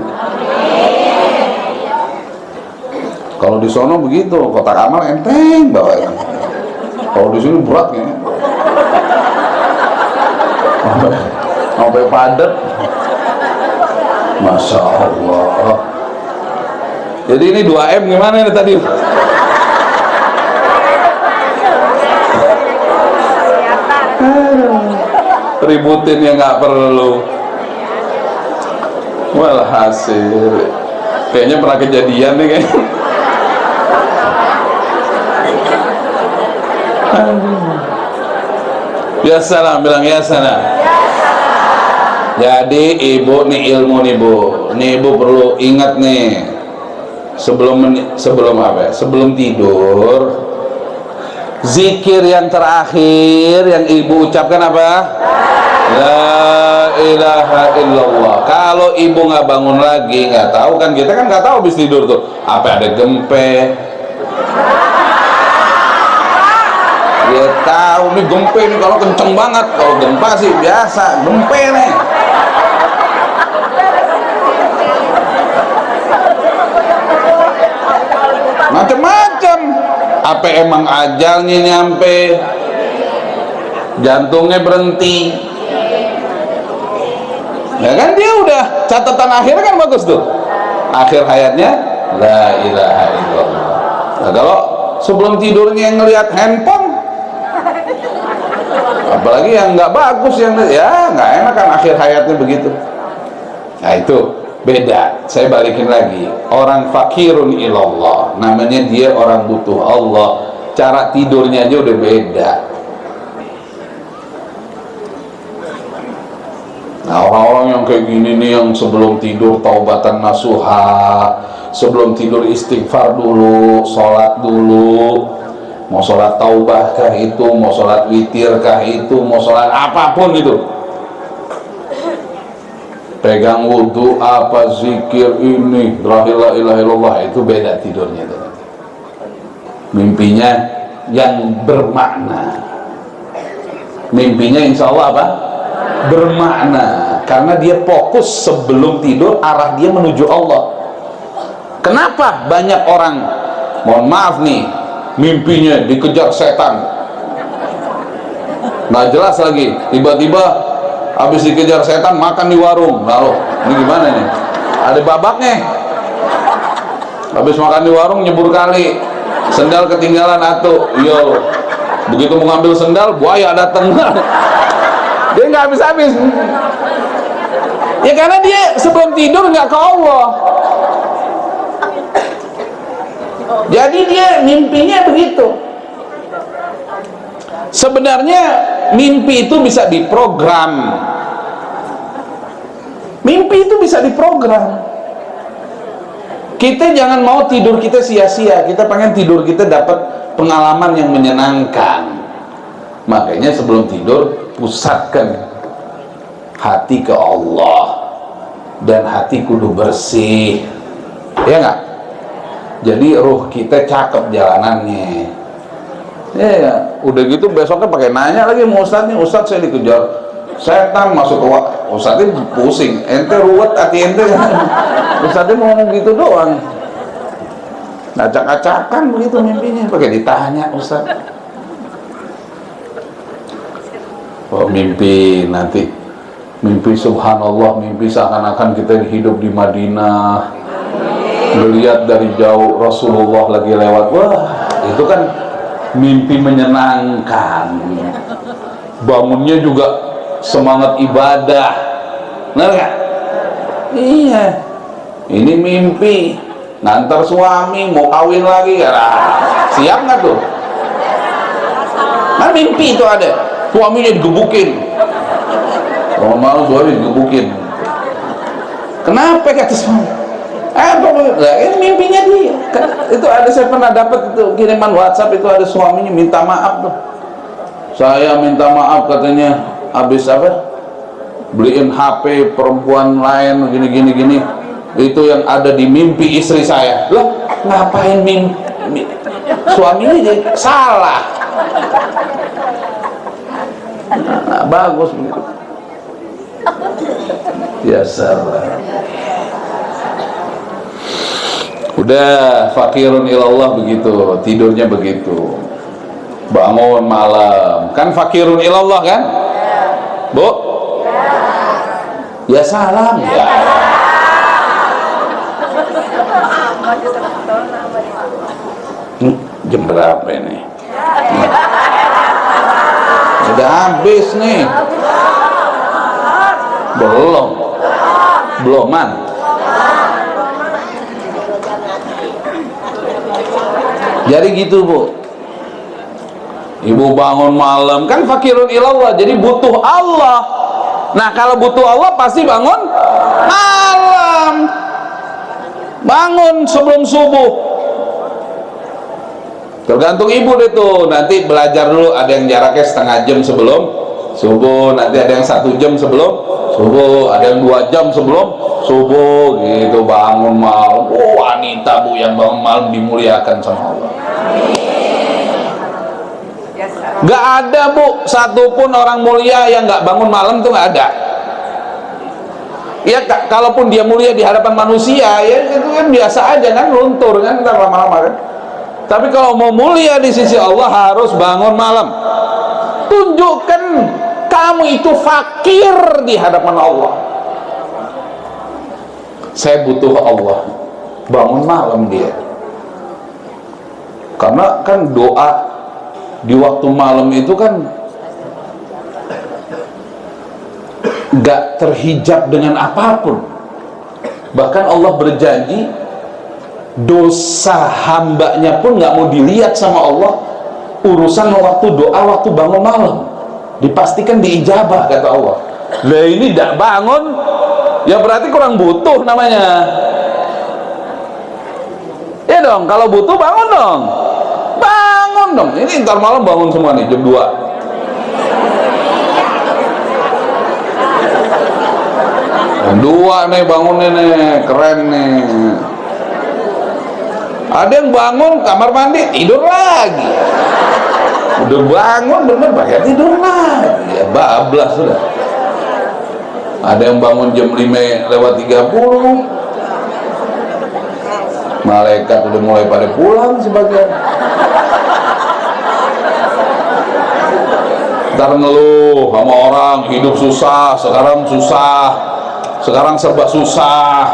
Kalau di sono begitu, kotak amal enteng bawa ya. Kalau di sini berat ya, sampai padat. Masya Allah. Jadi ini 2M gimana nih tadi? Ributin yang nggak perlu. Walhasil kayaknya pernah kejadian nih kayaknya. Ya salam, bilang ya salam. Jadi ibu nih ilmu nih Bu, nih ibu perlu ingat nih sebelum apa ya? Sebelum tidur, zikir yang terakhir yang ibu ucapkan apa? La ilaha illallah. Kalau ibu nggak bangun lagi, nggak tahu kan, kita kan nggak tahu habis tidur tuh apa ada gempe. Ya tahu nih gempe nih kalau kenceng banget. Kalau gempa sih biasa, gempe nih. Macam-macam. Apa emang ajalnya nyampe? Jantungnya berhenti. Ya kan dia udah catatan akhirnya kan bagus tuh. Akhir hayatnya la ilaha illallah. Nah kalau sebelum tidurnya ngelihat handphone, apalagi yang nggak bagus, yang ya nggak enak kan akhir hayatnya begitu. Nah itu beda. Saya balikin lagi, orang fakirun ilallah, namanya dia orang butuh Allah. Cara tidurnya aja udah beda. Nah orang-orang yang kayak gini nih, yang sebelum tidur taubatan nasuha, sebelum tidur istighfar dulu, sholat dulu, mau sholat taubah kah itu, mau sholat witir kah itu, mau sholat apapun itu, pegang wudhu apa zikir ini, la ilaha illallah, itu beda tidurnya itu. Mimpinya yang bermakna, mimpinya insya Allah apa? Bermakna, karena dia fokus sebelum tidur, arah dia menuju Allah. Kenapa banyak orang, mohon maaf nih, mimpinya dikejar setan, nggak jelas lagi, tiba-tiba habis dikejar setan makan di warung. Lalu ini gimana nih, ada babaknya, habis makan di warung nyebur kali, sendal ketinggalan atuh, yo Begitu mau ngambil sendal, buaya datang. Dia nggak habis-habis. Ya karena dia sebelum tidur nggak ke Allah. Jadi dia mimpinya begitu. Sebenarnya mimpi itu bisa diprogram. Mimpi itu bisa diprogram. Kita jangan mau tidur kita sia-sia. Kita pengen tidur kita dapat pengalaman yang menyenangkan. Makanya sebelum tidur pusatkan hati ke Allah, dan hati kudu bersih, ya nggak? Jadi ruh kita cakep jalanannya. Ya, udah gitu besoknya pakai nanya lagi sama Ustadz nih, Ustadz saya dikejar setan masuk ke Ustadznya pusing, ente ruwet hati ente kan. Ustadznya mau ngomong gitu doang, acak-acakan begitu mimpinya, pakai ditanya Ustadz. Oh mimpi nanti, mimpi subhanallah, mimpi seakan-akan kita hidup di Madinah, melihat dari jauh Rasulullah lagi lewat. Wah itu kan mimpi menyenangkan, bangunnya juga semangat ibadah, benar nggak? Iya, ini mimpi ngantar suami mau kawin lagi ya, siap nggak tuh? Nah mimpi itu ada, suaminya digebukin, mau suami digebukin. Kenapa kata suami? Lah ini mimpinya dia. Itu ada, saya pernah dapat itu kiriman WhatsApp, itu ada suaminya minta maaf tuh. Saya minta maaf katanya habis apa? Beliin HP perempuan lain gini. Itu yang ada di mimpi istri saya. Lah, ngapain mimpi? Suaminya jadi salah. Nah, bagus begitu. Ya salah. Udah fakirun ilallah begitu, tidurnya begitu, bangun malam kan fakirun ilallah kan, Bu? Ya salam ya. Jam berapa ini? Udah habis nih. Beloman. Jadi gitu Bu, ibu bangun malam kan fakirun ilallah, jadi butuh Allah. Nah kalau butuh Allah pasti bangun malam, bangun sebelum subuh. Tergantung ibu deh tuh, nanti belajar dulu, ada yang jaraknya setengah jam sebelum subuh, nanti ada yang 1 jam sebelum subuh, ada yang 2 jam sebelum subuh gitu, bangun malam. Oh wanita Bu yang bangun malam dimuliakan sama Allah. Gak ada Bu satupun orang mulia yang gak bangun malam tuh, gak ada. Ya kalaupun dia mulia di hadapan manusia ya itu kan biasa aja kan, luntur kan ntar lama-lama kan. Tapi kalau mau mulia di sisi Allah harus bangun malam. Tunjukkan kamu itu fakir di hadapan Allah. Saya butuh Allah, bangun malam dia. Karena kan doa di waktu malam itu kan gak terhijab dengan apapun. Bahkan Allah berjanji dosa hambanya pun gak mau dilihat sama Allah. Urusan waktu doa, waktu bangun malam dipastikan diijabah kata Allah. Lah ini gak bangun ya berarti kurang butuh namanya. Ya dong, kalau butuh bangun dong. Bangun dong. Ini ntar malam bangun semua nih jam 2. Jam 2 nih bangunnya nih, keren nih. Ada yang bangun kamar mandi tidur lagi. Udah bangun bener pakai tidur lagi. Ya bablas sudah. Ada yang bangun jam 5:30. Malaikat udah mulai pada pulang sebagian. Ntar ngeluh sama orang, hidup susah, sekarang serba susah.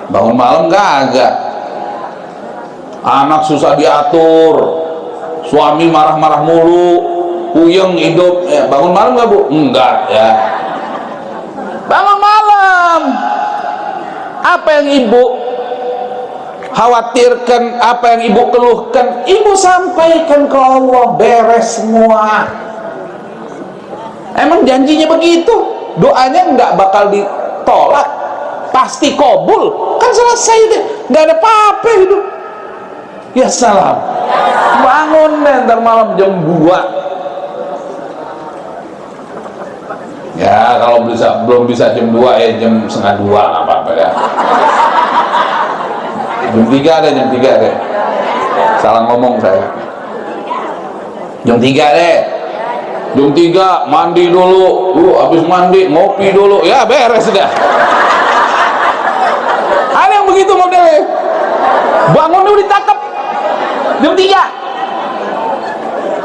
Bangun malam kagak. Anak susah diatur, suami marah-marah mulu, puyeng hidup, ya, bangun malam nggak bu? Enggak ya. Bangun malam. Apa yang ibu khawatirkan, apa yang ibu keluhkan, ibu sampaikan ke Allah, beres semua. Emang janjinya begitu, doanya nggak bakal ditolak, pasti kabul, kan selesai deh, nggak ada apa-apa hidup. Ya salam, bangun deh ntar malam jam 2. Ya kalau belum bisa jam 2 ya jam setengah 2 nggak apa-apa ya. Jam 3 deh, jam 3 deh. Salah ngomong saya. Jam 3 deh. Jam 3 mandi dulu. Habis mandi ngopi dulu. Ya beres dah. Ada yang begitu modelnya. Bangun dulu ditangkap. Jam 3.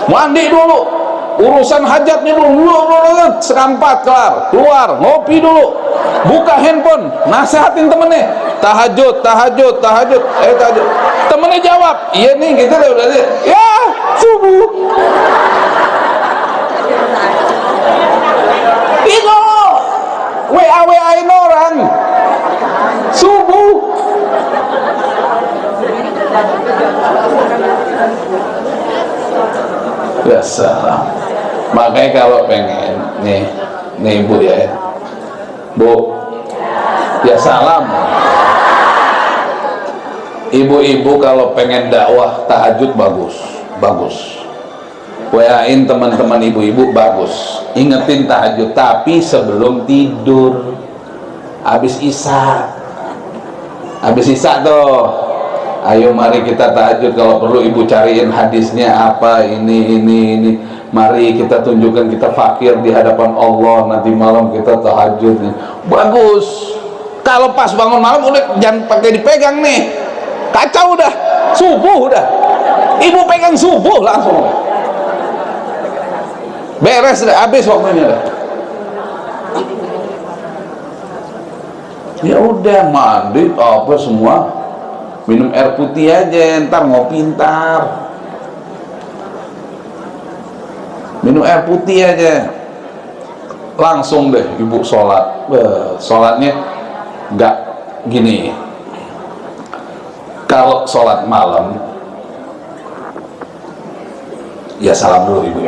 Mandi dulu. Urusan hajatnya dulu, setengah 4 kelar, keluar, ngopi dulu, buka handphone, nasihatin temennya, tahajud, temennya jawab, iya nih, gitu deh, udah deh, ya, subuh, itu, WA-WA-in orang, subuh, ya salam. Makanya kalau pengen nih ibu ya, bu, ya salam. Ibu-ibu kalau pengen dakwah tahajud bagus. WA-in teman-teman ibu-ibu bagus. Ingetin tahajud, tapi sebelum tidur, habis isya tuh. Ayo mari kita tahajud, kalau perlu ibu cariin hadisnya apa, ini. Mari kita tunjukkan kita fakir di hadapan Allah, nanti malam kita tahajud. Bagus. Kalau pas bangun malam udah jangan pakai dipegang nih. Kacau udah. Subuh udah. Ibu pegang subuh langsung. Beres deh, habis waktunya dah. Ya udah mandi apa semua. Minum air putih aja, ntar ngopi ntar. Minum air putih aja, langsung deh ibu sholat. Sholatnya nggak gini. Kalau sholat malam, ya salam dulu ibu.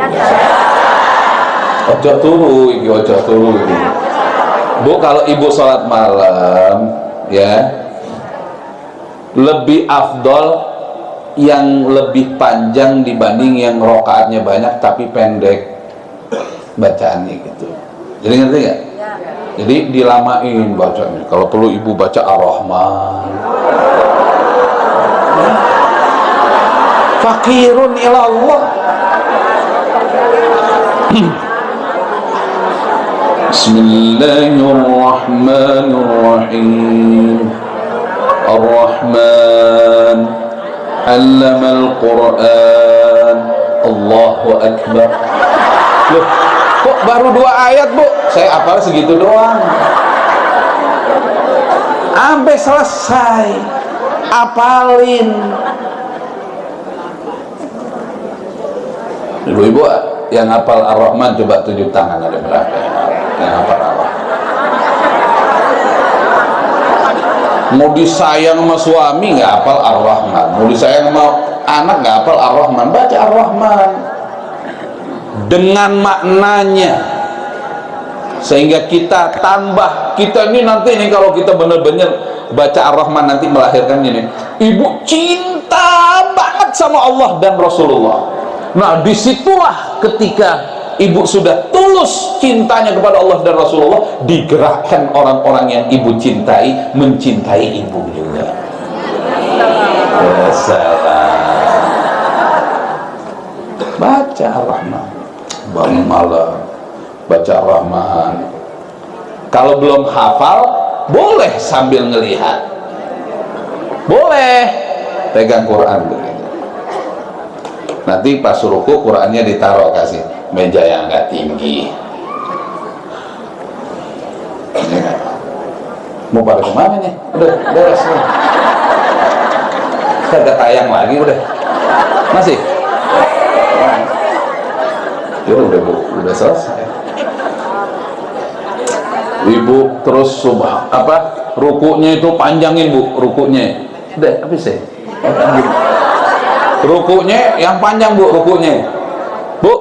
Ojo turu, ojo turu. Bu, kalau ibu sholat malam, ya lebih afdol yang lebih panjang dibanding yang rokaatnya banyak tapi pendek bacaannya gitu. Jadi ngerti nggak? Ya. Jadi dilamain bacanya. Kalau perlu ibu baca Ar-Rahman. Fakirun ilallah. Bismillahirrahmanirrahim. Ar-Rahman Allamal Quran. Allahu Akbar. Loh, kok baru 2 ayat bu? Saya hafal segitu doang. Sampai selesai apalin. Ibu-ibu yang hafal Ar-Rahman coba tunjuk tangan, ada berapa yang hafal Ar-Rahman? Mau disayang sama suami nggak hafal Ar-Rahman, mau disayang sama anak nggak hafal Ar-Rahman, baca Ar-Rahman dengan maknanya, sehingga kita tambah. Kita ini nanti nih kalau kita bener-bener baca Ar-Rahman nanti melahirkan ini, ibu cinta banget sama Allah dan Rasulullah. Nah disitulah ketika ibu sudah tulus cintanya kepada Allah dan Rasulullah, digerakkan orang-orang yang ibu cintai mencintai ibu juga. Salam. Baca Ar-Rahman bangun malam, baca Ar-Rahman. Kalau belum hafal boleh sambil ngelihat, boleh pegang Quran begitu. Nanti pas ruku Qurannya ditaruh, kasih meja yang agak tinggi. Mau pada kemana nih? Udah beres nih. Kagak tayang lagi udah. Masih? tafsir udah selesai. Ibu terus rukunya itu panjangin Bu, rukunya. Udah habis ya? Rukunya yang panjang Bu, rukunya. Bu.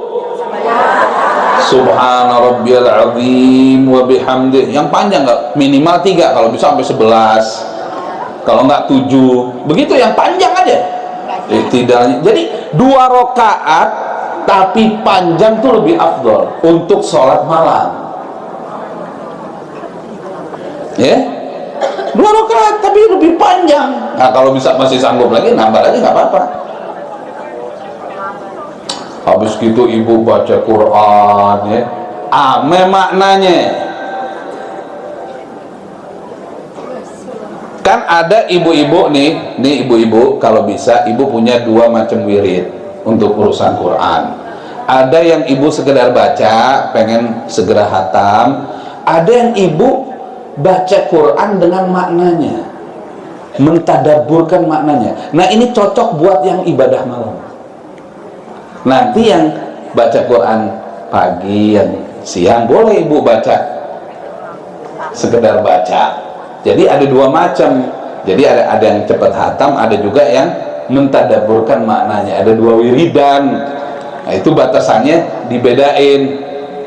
Subhana rabbiyal azim wa bihamdih. Yang panjang enggak? Minimal 3, kalau bisa sampai 11. Kalau enggak 7. Begitu yang panjang aja. Tidak. Jadi 2 rakaat tapi panjang tuh lebih afdol untuk sholat malam. Ya, 2 rakaat tapi lebih panjang. Nah kalau bisa masih sanggup lagi, nambah lagi nggak apa-apa. Habis gitu ibu baca Quran ya, maknanya. Kan ada ibu-ibu nih ibu-ibu, kalau bisa ibu punya 2 macam wirid untuk urusan Quran. Ada yang ibu sekedar baca, pengen segera hatam. Ada yang ibu baca Quran dengan maknanya, mentadabburkan maknanya. Nah ini cocok buat yang ibadah malam. Nanti yang baca Quran pagi, yang siang boleh ibu baca sekedar baca. Jadi ada 2 macam. Jadi ada yang cepat hatam, ada juga yang mentadabburkan maknanya. Ada 2 wiridan. Nah itu batasannya dibedain.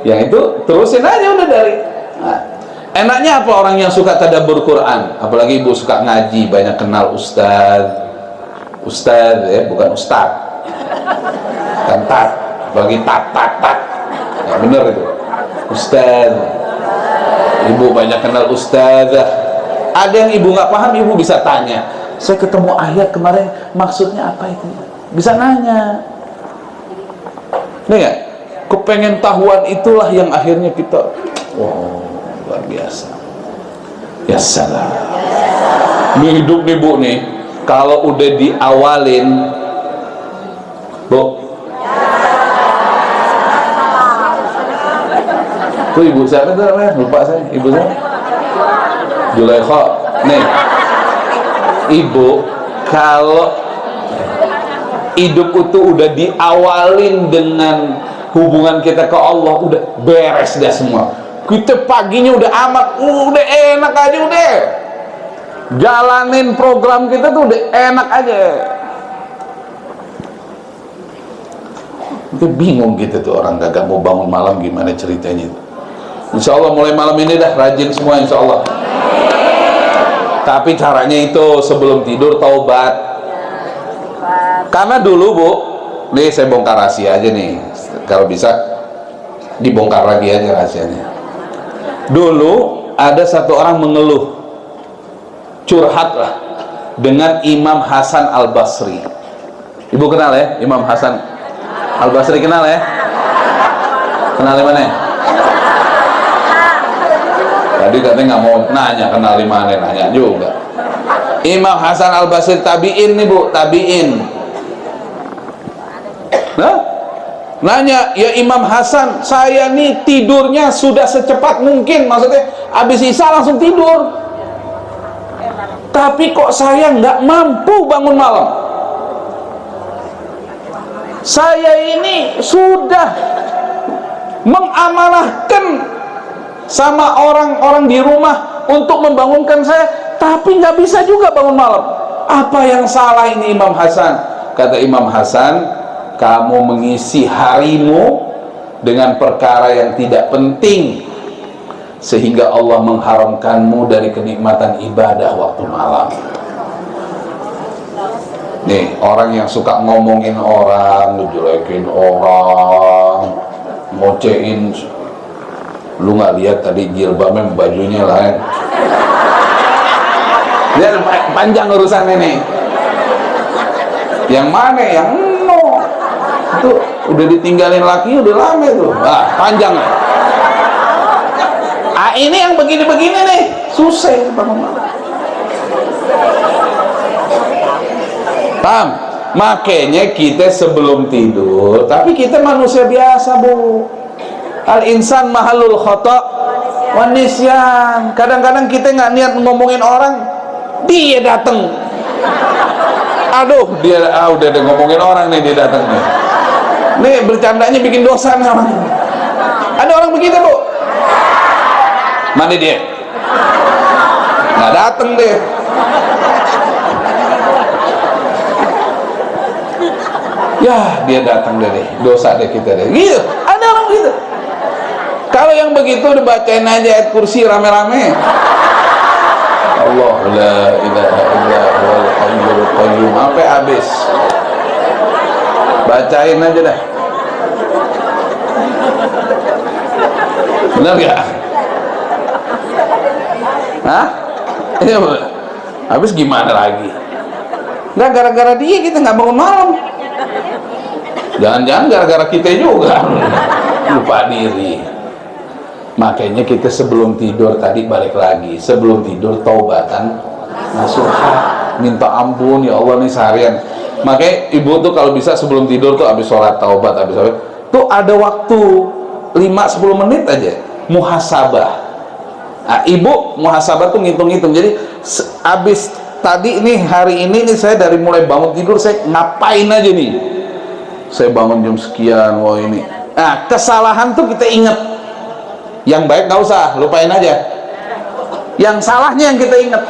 Yang itu terusin aja udah dari. Nah, enaknya apa orang yang suka tadabbur Quran? Apalagi ibu suka ngaji, banyak kenal ustaz ya, bukan ustaz, kan tat, bagi tat, ya bener itu, ustaz. Ibu banyak kenal ustaz. Ada yang ibu nggak paham, ibu bisa tanya. Saya ketemu ayat kemarin, maksudnya apa itu? Bisa nanya. Nih ya, kepengen tahuan itulah yang akhirnya kita, wow, luar biasa. Ya salam. Ini hidup nih Bu nih, kalau udah diawalin Bu, tuh ibu siapa tuh namanya? Lupa saya, ibu saya Julaikha. Nih ibu, kalau hidup itu udah diawalin dengan hubungan kita ke Allah, udah beres dah semua. Kita paginya udah amat, udah enak aja, udah jalanin program kita tuh udah enak aja. Kita bingung gitu tuh orang gak mau bangun malam, gimana ceritanya itu. Insya Allah mulai malam ini dah rajin semua insya Allah. Tapi caranya itu sebelum tidur taubat. Karena dulu Bu, nih saya bongkar rahasia aja nih, kalau bisa dibongkar lagi aja rahasianya. Dulu ada satu orang mengeluh, curhat lah dengan Imam Hasan Al-Basri. Ibu kenal ya Imam Hasan Al-Basri, kenal ya? Kenal di mana? Tadi katanya nggak mau nanya kenal di mana, nanya juga. Imam Hasan Al-Basri tabi'in nih Bu, tabi'in. Nah, nanya, ya Imam Hasan, saya nih tidurnya sudah secepat mungkin, maksudnya habis isya langsung tidur, tapi kok saya nggak mampu bangun malam. Saya ini sudah mengamanahkan sama orang-orang di rumah untuk membangunkan saya, tapi nggak bisa juga bangun malam. Apa yang salah ini Imam Hasan? Kata Imam Hasan, kamu mengisi harimu dengan perkara yang tidak penting, sehingga Allah mengharamkanmu dari kenikmatan ibadah waktu malam. Nih, orang yang suka ngomongin orang, ngejelekin orang, ngocein, lu nggak lihat tadi jilbabnya bajunya lain. Dia panjang urusan ini. Yang mana yang no? Itu udah ditinggalin laki udah lama itu. Ah, panjang. Ah, ini yang begini-begini nih, susah bangun malam. Paham? Makanya kita sebelum tidur, tapi kita manusia biasa Bu. Al-insan mahalul khata' wa nisyan. Kadang-kadang kita nggak niat ngomongin orang, dia datang. Aduh, dia udah ngomongin orang nih, dia datang nih. Nih bercandanya bikin dosa nih orang. Ada orang begitu, Bu. Mana dia? Nggak dateng deh. Ya, dia datang deh, dosa deh kita deh. Gitu, ada orang begitu. Kalau yang begitu dibacain aja ayat kursi rame-rame. Allah la ilaha illa huwal hayyul qayyum sampai habis. Bacain aja dah. Benar gak? Hah? Iya, habis gimana lagi? Nggak, gara-gara dia kita nggak bangun malam. Jangan-jangan gara-gara kita juga lupa diri. Makanya kita sebelum tidur tadi balik lagi, sebelum tidur taubatan nasuha, minta ampun ya Allah nih seharian. Makanya ibu tuh kalau bisa sebelum tidur tuh habis sholat taubat, habis sholat tuh ada waktu 5-10 menit aja muhasabah. Nah, ibu muhasabah tuh ngitung-ngitung. Jadi habis tadi nih, hari ini nih saya dari mulai bangun tidur saya ngapain aja nih. Saya bangun jam sekian, wah ini. Nah, kesalahan tuh kita ingat. Yang baik nggak usah, lupain aja. Yang salahnya yang kita ingat.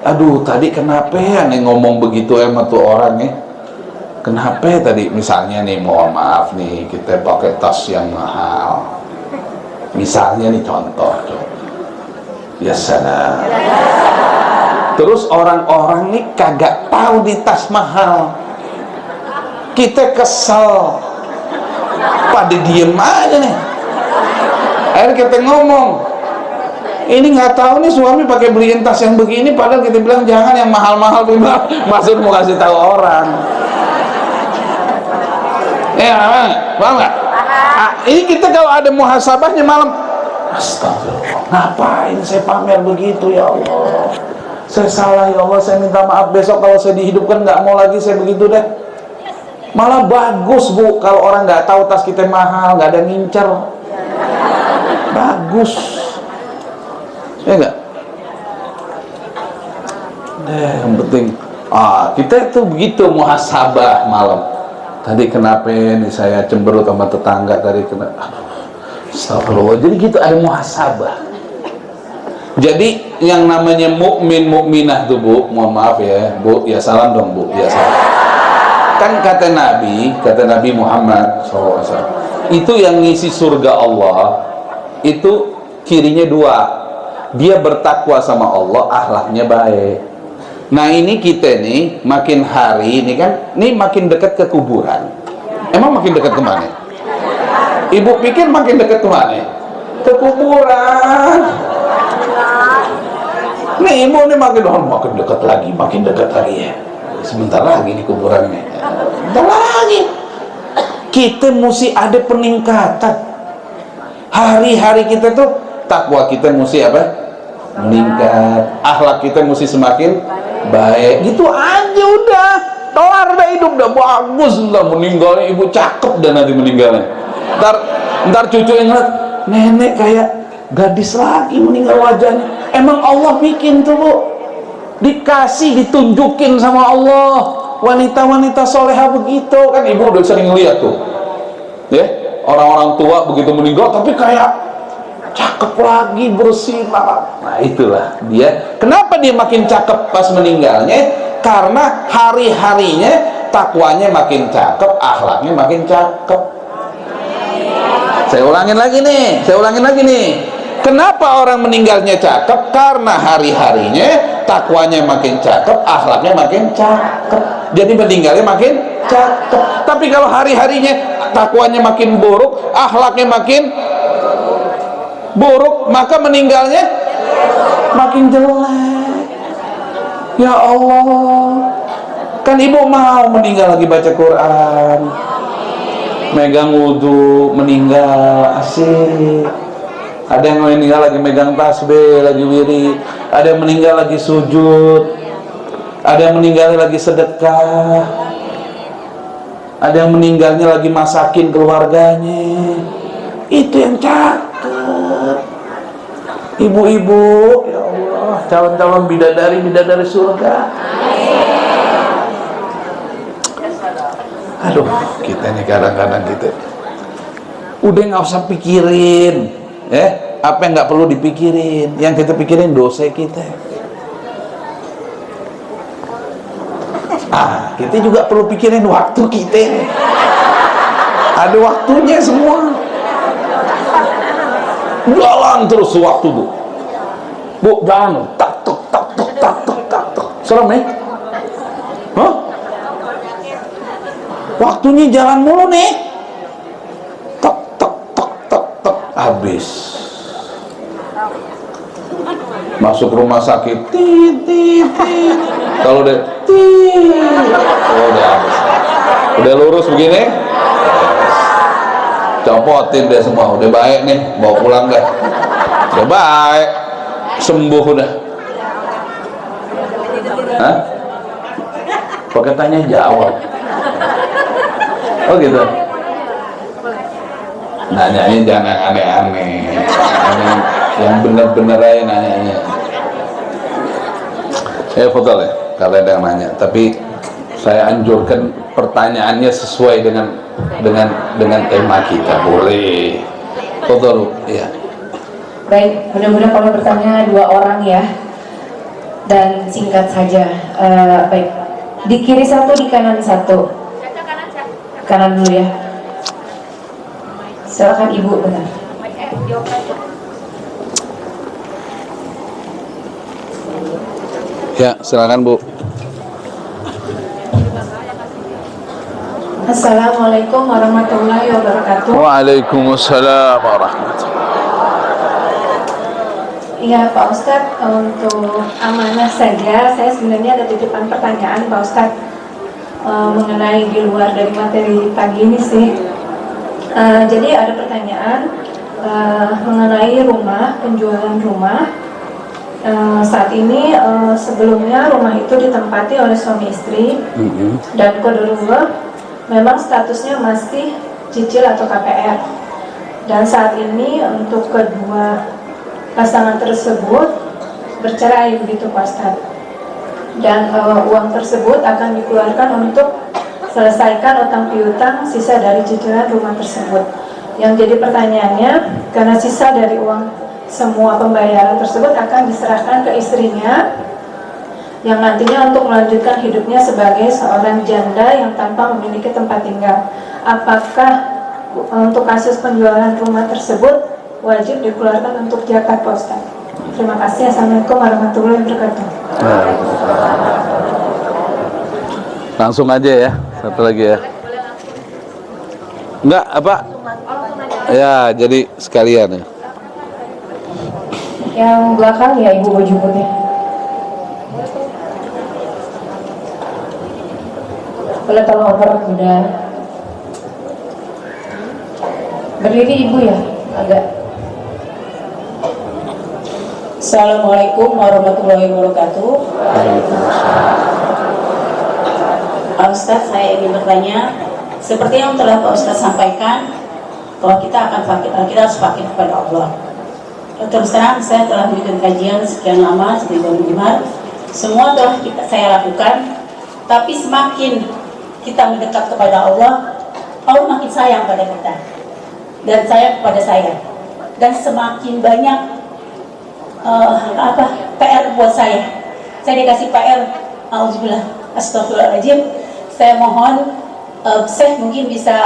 Aduh, tadi kenapa ya nih ngomong begitu sama tuh orang ya? Kenapa ya tadi misalnya nih, mohon maaf nih, kita pakai tas yang mahal. Misalnya nih contoh. Ya salah. Terus orang-orang nih kagak tahu di tas mahal. Kita kesel, pada diem aja nih. Akhirnya kita ngomong, ini nggak tahu nih suami pakai beliin tas yang begini, padahal kita bilang jangan yang mahal-mahal. Maksud mau kasih tahu orang. Paham nggak? Ini kita kalau ada muhasabahnya malam, astagfirullah, ngapain saya pamer begitu ya Allah? Saya salah ya Allah, saya minta maaf. Besok kalau saya dihidupkan nggak mau lagi saya begitu deh. Malah bagus, Bu, kalau orang nggak tahu tas kita mahal, nggak ada ngincer. Bagus, ya nggak? Yang penting, kita itu begitu muhasabah malam. Tadi kenapa nih saya cemberut sama tetangga tadi kena? Astagfirullah. Jadi gitu, ada muhasabah. Jadi yang namanya mukmin mukminah tuh, Bu, mohon maaf ya, Bu, ya salam dong, Bu, ya salam. Kan kata Nabi Muhammad SAW, itu yang ngisi surga Allah itu cirinya 2. Dia bertakwa sama Allah, akhlaknya baik. Nah ini kita nih makin hari ini kan, nih makin dekat ke kuburan. Emang makin dekat kemana? Ibu pikir makin dekat kemana? Ke kuburan. Nih ibu nih makin dekat lagi ya. Sebentar lagi di kuburannya. Sebentar lagi. Kita mesti ada peningkatan. Hari-hari kita tuh takwa kita mesti apa? Meningkat. Akhlak kita mesti semakin baik. Gitu aja udah. Kelar dah hidup, dah bagus lah. Meninggalnya ibu cakep dan nanti meninggalnya. Ntar cucu yang ngeliat, nenek kayak gadis lagi meninggal wajahnya. Emang Allah bikin tuh, Bu. Dikasih, ditunjukin sama Allah. Wanita-wanita soleha begitu. Kan ibu udah sering lihat tuh. Ya, orang-orang tua begitu meninggal tapi kayak cakep lagi, bersih lah. Nah itulah dia. Kenapa dia makin cakep pas meninggalnya? Karena hari-harinya takwanya makin cakep, akhlaknya makin cakep. Saya ulangin lagi nih. Kenapa orang meninggalnya cakep? Karena hari-harinya takwanya makin cakep, akhlaknya makin cakep. Jadi meninggalnya makin cakep. Tapi kalau hari-harinya takwanya makin buruk, akhlaknya makin buruk, maka meninggalnya makin jelek. Ya Allah, kan ibu mau meninggal lagi baca Quran, megang wudhu, meninggal asik. Ada yang meninggal lagi megang tasbih, lagi wirid. Ada yang meninggal lagi sujud. Ada yang meninggal lagi sedekah. Ada yang meninggalnya lagi masakin keluarganya. Itu yang cakep. Ibu-ibu, ya Allah, calon-calon bidadari surga. Aduh, kita nih kadang-kadang gitu. Udah nggak usah pikirin, apa yang nggak perlu dipikirin. Yang kita pikirin dosa kita. Kita juga perlu pikirin waktu kita. Ada waktunya semua. Jalan terus waktu, Bu. Bu, jangan tak tok tak tok tak tok tak tok. Serem nih. Hah? Waktunya jalan mulu nih. Tok tok tok tok tok, habis. Masuk rumah sakit, tit tit tit. Kalau udah tit, udah habis. Udah lurus begini, copotin deh semua. Udah baik nih, bawa pulang dah. Udah baik, sembuh udah. Hah? Pakai tanya jawab. Oh gitu. Nanyanya jangan aneh-aneh. Yang bener-bener aja nanyanya. Betul ya, kalian ada yang nanya. Tapi saya anjurkan pertanyaannya sesuai dengan tema kita. Boleh. Betul, iya. Baik, mudah-mudahan kalau bertanya 2 orang ya, dan singkat saja. Baik, di kiri 1, di kanan 1. Kanan dulu ya. Silakan Ibu, benar. Ya, silakan Bu. Assalamualaikum warahmatullahi wabarakatuh. Waalaikumsalam warahmatullahi. Iya Pak Ustadz, untuk amanah saja, saya sebenarnya ada titipan pertanyaan Pak Ustadz, mengenai di luar dari materi pagi ini sih. Jadi ada pertanyaan mengenai rumah, penjualan rumah. Saat ini sebelumnya rumah itu ditempati oleh suami istri, dan qadarullah memang statusnya masih cicil atau KPR. Dan saat ini untuk kedua pasangan tersebut bercerai begitu Pak Ustadz. Dan uang tersebut akan dikeluarkan untuk selesaikan utang piutang sisa dari cicilan rumah tersebut. Yang jadi pertanyaannya, karena sisa dari uang semua pembayaran tersebut akan diserahkan ke istrinya yang nantinya untuk melanjutkan hidupnya sebagai seorang janda yang tanpa memiliki tempat tinggal. Apakah untuk kasus penjualan rumah tersebut wajib dikeluarkan untuk zakat Pak Ustaz? Terima kasih. Assalamualaikum warahmatullahi wabarakatuh. Langsung aja ya, satu lagi ya. Enggak, apa? Ya, jadi sekalian ya. Yang belakang ya Ibu baju putih. Boleh tolong oper udah. Berdiri Ibu ya, agak. Assalamualaikum warahmatullahi wabarakatuh. Pak Ustadz, saya ingin bertanya, seperti yang telah Pak Ustadz sampaikan, bahwa kita akan fakir, kita harus fakir kepada Allah. Terus terang, saya telah mengikuti kajian sekian lama, seperti Bang. Semua telah saya lakukan, tapi semakin kita mendekat kepada Allah, Allah makin sayang pada kita, dan saya kepada saya, dan semakin banyak PR buat saya. Saya dikasih PR, auzubillah, astagfirullahaladzim. Saya mohon, saya mungkin bisa,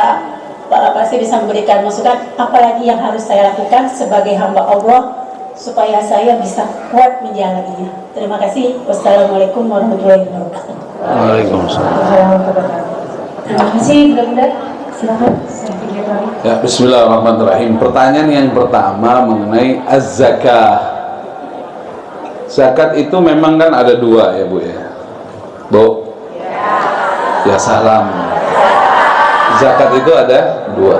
saya bisa memberikan masukan apa lagi yang harus saya lakukan sebagai hamba Allah supaya saya bisa kuat menjalaninya. Terima kasih. Wassalamualaikum warahmatullahi wabarakatuh. Waalaikumsalam. Terima kasih, benar-benar. Silakan. Ya, bismillahirrahmanirrahim. Pertanyaan yang pertama mengenai az-zakah. Zakat itu memang kan ada 2 ya Bu ya. Bu? Ya salam. Zakat itu ada 2.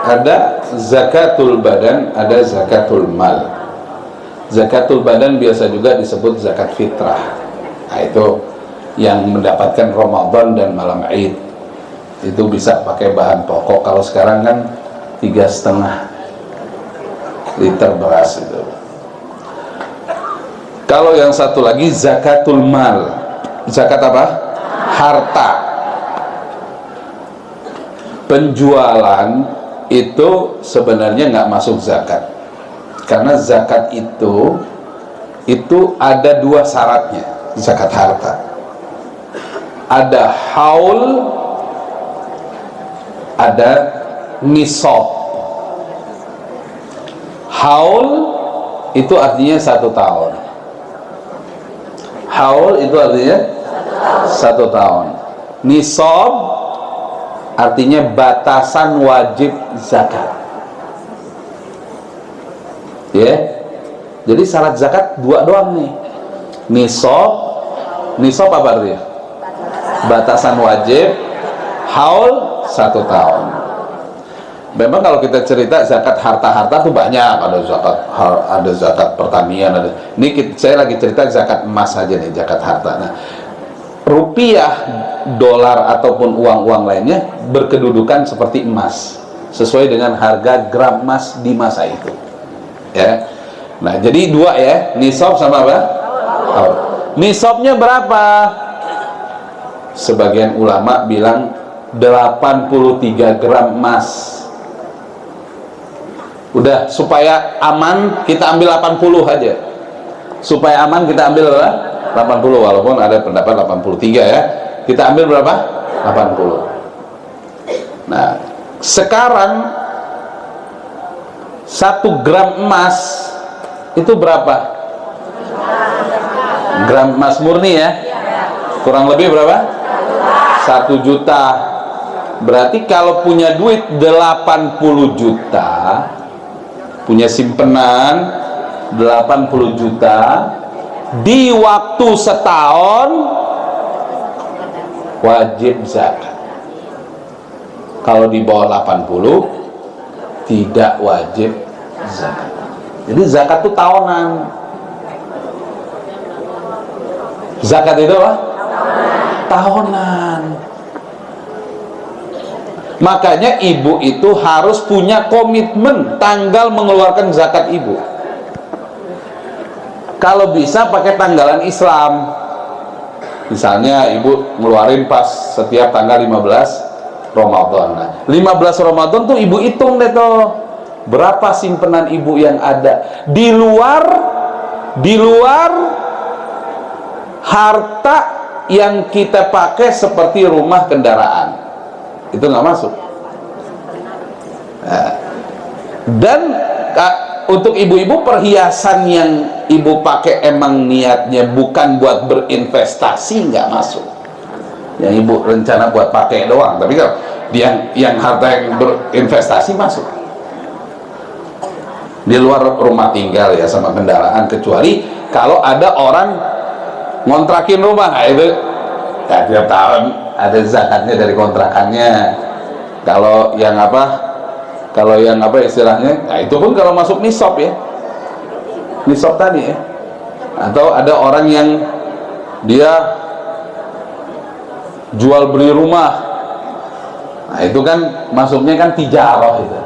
Ada zakatul badan, ada zakatul mal. Zakatul badan biasa juga disebut zakat fitrah. Nah, itu yang mendapatkan Ramadan dan malam Id. Itu bisa pakai bahan pokok. Kalau sekarang kan 3,5 liter beras itu. Kalau yang satu lagi zakatul mal. Zakat apa? Harta. penjualan itu sebenarnya nggak masuk zakat, karena zakat itu ada dua syaratnya. Zakat harta ada haul, ada nisab. Haul itu artinya 1 tahun. Haul itu artinya 1 tahun. Nisab artinya batasan wajib zakat. Ya, jadi syarat zakat 2 doang nih. Nisab apa artinya? Batasan wajib. Haul 1 tahun. Memang kalau kita cerita zakat harta-harta tuh banyak, ada zakat pertanian, ada. Ini saya lagi cerita zakat emas saja nih, zakat harta. Nah, rupiah, dolar ataupun uang-uang lainnya berkedudukan seperti emas, sesuai dengan harga gram emas di masa itu. Ya. Nah, jadi 2 ya, nisab sama apa? Nisabnya berapa? Sebagian ulama bilang 83 gram emas. Udah, supaya aman kita ambil 80 aja. Supaya aman kita ambil berapa? 80, walaupun ada pendapat 83 ya. Kita ambil berapa? 80. Nah, sekarang 1 gram emas itu berapa? Gram emas murni ya? Kurang lebih berapa? 1 juta. Berarti kalau punya duit 80 juta, punya simpenan 80 juta, di waktu setahun wajib zakat. Kalau di bawah 80 tidak wajib zakat. Jadi zakat itu tahunan. Zakat itu apa? Tahunan. Makanya ibu itu harus punya komitmen tanggal mengeluarkan zakat ibu. Kalau bisa pakai tanggalan Islam. Misalnya ibu ngeluarin pas setiap tanggal 15 Ramadan. Nah, 15 Ramadan tuh ibu hitung deh tuh, berapa simpenan ibu yang ada di luar harta yang kita pakai seperti rumah, kendaraan. Itu nggak masuk. Nah, dan untuk ibu-ibu, perhiasan yang ibu pakai emang niatnya bukan buat berinvestasi, nggak masuk. Yang ibu rencana buat pakai doang. Tapi kalau yang harta yang berinvestasi masuk. Di luar rumah tinggal ya sama kendaraan, kecuali kalau ada orang ngontrakin rumah, nah itu ya, tiap tahun ada zakatnya dari kontrakannya. Kalau yang apa istilahnya, nah itu pun kalau masuk nisab ya, nisab tadi ya. Atau ada orang yang dia jual beli rumah, nah itu kan masuknya kan tijarah itu.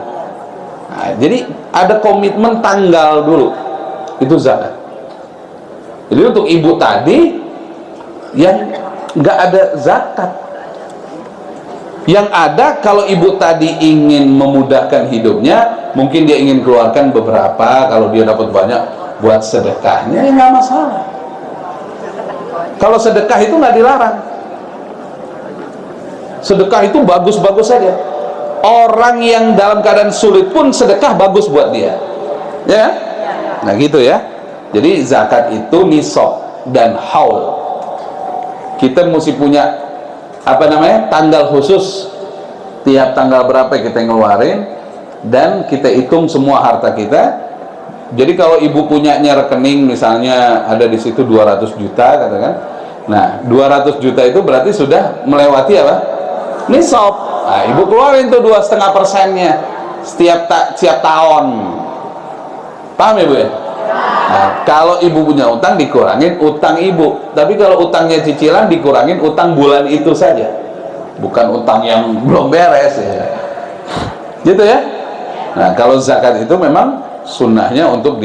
Nah, jadi ada komitmen tanggal dulu, itu zakat. Jadi untuk ibu tadi yang nggak ada zakat, yang ada kalau ibu tadi ingin memudahkan hidupnya, mungkin dia ingin keluarkan beberapa, kalau dia dapat banyak buat sedekahnya, ya nggak masalah. Kalau sedekah itu nggak dilarang, sedekah itu bagus-bagus saja. Orang yang dalam keadaan sulit pun sedekah bagus buat dia, ya. Nah gitu ya. Jadi zakat itu nisab dan haul. Kita mesti punya tanggal khusus, tiap tanggal berapa kita ngeluarin, dan kita hitung semua harta kita. Jadi kalau ibu punyanya rekening misalnya ada di situ 200 juta katakan, nah 200 juta itu berarti sudah melewati apa? Nisab. Nah, ibu keluarin tuh 2,5%-nya setiap tahun. Paham ya bu ya? Nah, kalau ibu punya utang dikurangin utang ibu, tapi kalau utangnya cicilan dikurangin utang bulan itu saja, bukan utang yang belum beres ya. Gitu ya. Nah kalau zakat itu memang sunnahnya untuk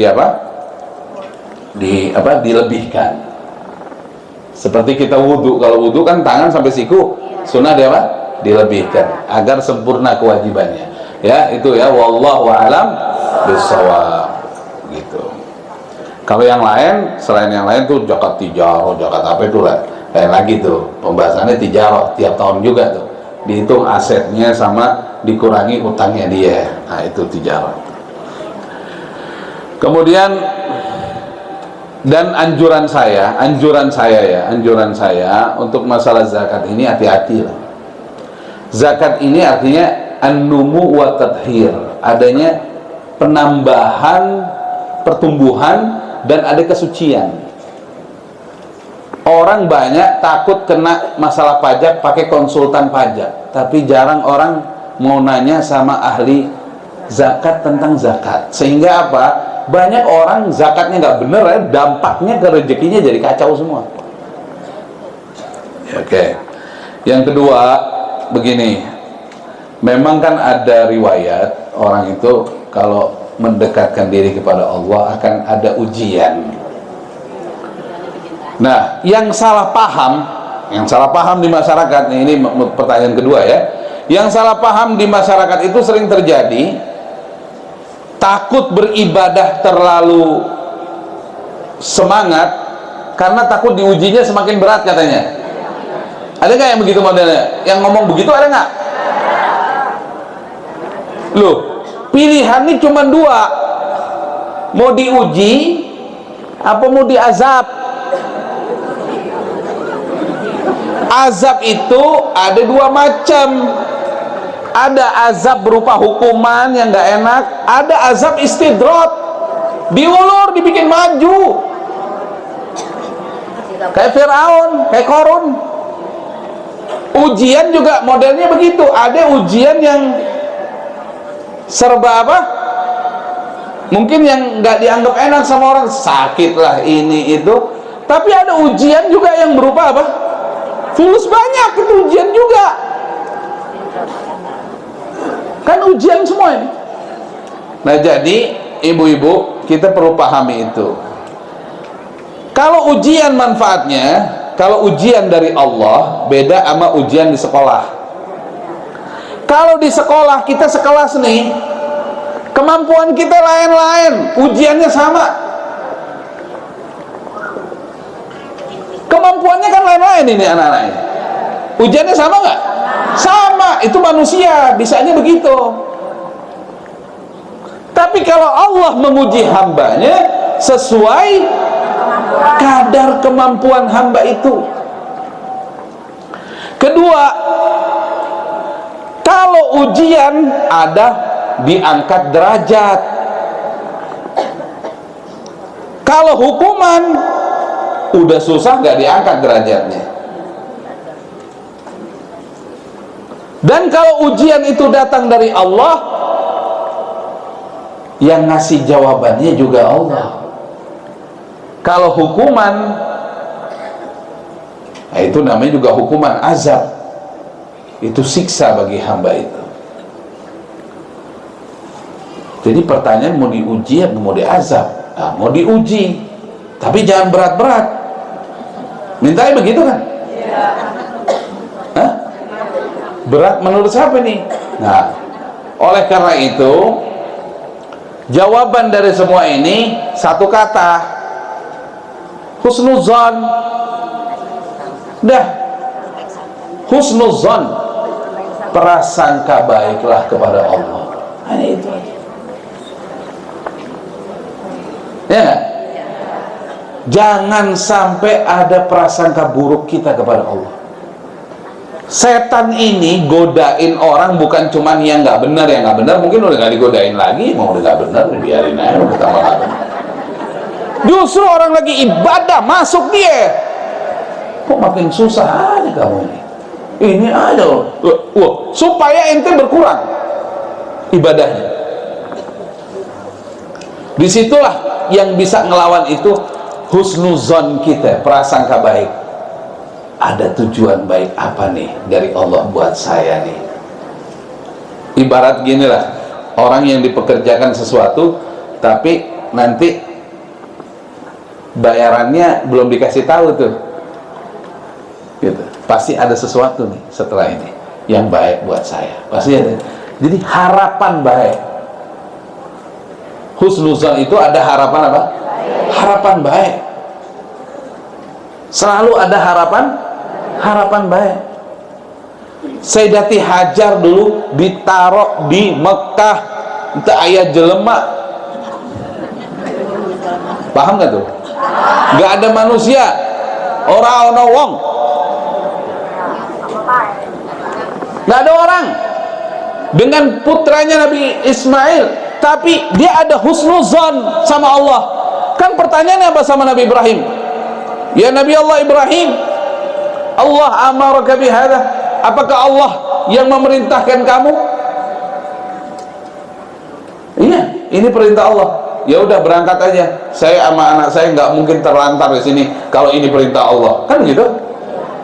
dilebihkan. Seperti kita wudhu, kalau wudhu kan tangan sampai siku, sunnah dia apa? dilebihkan agar sempurna kewajibannya. Ya, itu ya, wallahu a'lam bishawab gitu. Kalau yang lain, selain yang lain tuh zakat tijarah, zakat apa itu lah, lain lagi tuh pembahasannya. tijarah tiap tahun juga tuh dihitung asetnya sama dikurangi utangnya dia. Nah, itu tijarah. Kemudian, dan anjuran saya untuk masalah zakat ini, hati-hati lah. Zakat ini artinya an-numu wa tadhir, adanya penambahan, pertumbuhan, dan ada kesucian. Orang banyak takut kena masalah pajak pakai konsultan pajak, tapi jarang orang mau nanya sama ahli zakat tentang zakat. Sehingga apa? Banyak orang zakatnya nggak bener ya, dampaknya ke rezekinya jadi kacau semua. Oke. Yang kedua, begini, memang kan ada riwayat orang itu kalau mendekatkan diri kepada Allah akan ada ujian. Nah, yang salah paham di masyarakat, ini pertanyaan kedua ya. Yang salah paham di masyarakat itu sering terjadi, takut beribadah terlalu semangat karena takut diujinya semakin berat katanya. Ada nggak yang begitu modelnya? Yang ngomong begitu ada nggak? Loh, pilihan ini cuma dua, mau diuji apa mau diazab. Azab itu ada dua macam. Ada azab berupa hukuman yang nggak enak, ada azab istidrat, diulur, dibikin maju, kayak Fir'aun, kayak Korun. Ujian juga modelnya begitu. Ada ujian yang serba apa? Mungkin yang nggak dianggap enak sama orang, sakit lah ini itu. Tapi ada ujian juga yang berupa apa? Fulus banyak, itu ujian juga. Kan ujian semua ini. Nah, jadi ibu-ibu, kita perlu pahami itu. Kalau ujian manfaatnya, kalau ujian dari Allah beda sama ujian di sekolah. Kalau di sekolah kita sekelas nih, kemampuan kita lain-lain, ujiannya sama. Kemampuannya kan lain-lain ini anak-anaknya. Ujiannya sama nggak? Sama, itu manusia, bisanya begitu. Tapi kalau Allah menguji hambanya sesuai kadar kemampuan hamba itu. Kedua, kalau ujian ada diangkat derajat. Kalau hukuman udah susah nggak diangkat derajatnya. Dan kalau ujian itu datang dari Allah, yang ngasih jawabannya juga Allah. Kalau hukuman, nah itu namanya juga hukuman azab. Itu siksa bagi hamba itu. Jadi pertanyaan, mau diuji atau mau diazab? Nah, mau diuji, tapi jangan berat-berat. Mintanya begitu kan? Hah? Berat menurut siapa nih? Nah, oleh karena itu, jawaban dari semua ini satu kata, husnuzan. Dah, husnuzan, prasangka baiklah kepada Allah. Hanya itu aja. Ya gak? Jangan sampai ada prasangka buruk kita kepada Allah. Setan ini godain orang bukan cuman yang nggak benar, yang nggak benar mungkin udah nggak digodain lagi, mau udah nggak benar biarin aja, udah tambah nggak benar. Justru orang lagi ibadah masuk dia, kok makin susah aja kamu ini aja, supaya ente berkurang ibadahnya. Disitulah yang bisa ngelawan itu husnuzon kita, prasangka baik. Ada tujuan baik apa nih dari Allah buat saya nih. Ibarat gini lah, orang yang dipekerjakan sesuatu tapi nanti bayarannya belum dikasih tahu tuh gitu. Pasti ada sesuatu nih setelah ini. yang baik buat saya. Pasti ada. Jadi harapan baik. Husnuzan itu ada harapan apa? Harapan baik. Selalu ada harapan baik. Sayyidati Hajar dulu ditaruh di Mekah, itu ayat jelema. Paham gak tuh? Gak ada manusia, orang ono wong, gak ada orang dengan putranya Nabi Ismail, tapi dia ada husnuzan sama Allah. Kan pertanyaannya apa sama Nabi Ibrahim? Ya Nabi Allah Ibrahim, Allah amaraka bihadza, apakah Allah yang memerintahkan kamu? Iya, ini perintah Allah. Ya udah berangkat aja. Saya sama anak saya nggak mungkin terlantar di sini kalau ini perintah Allah. Kan gitu.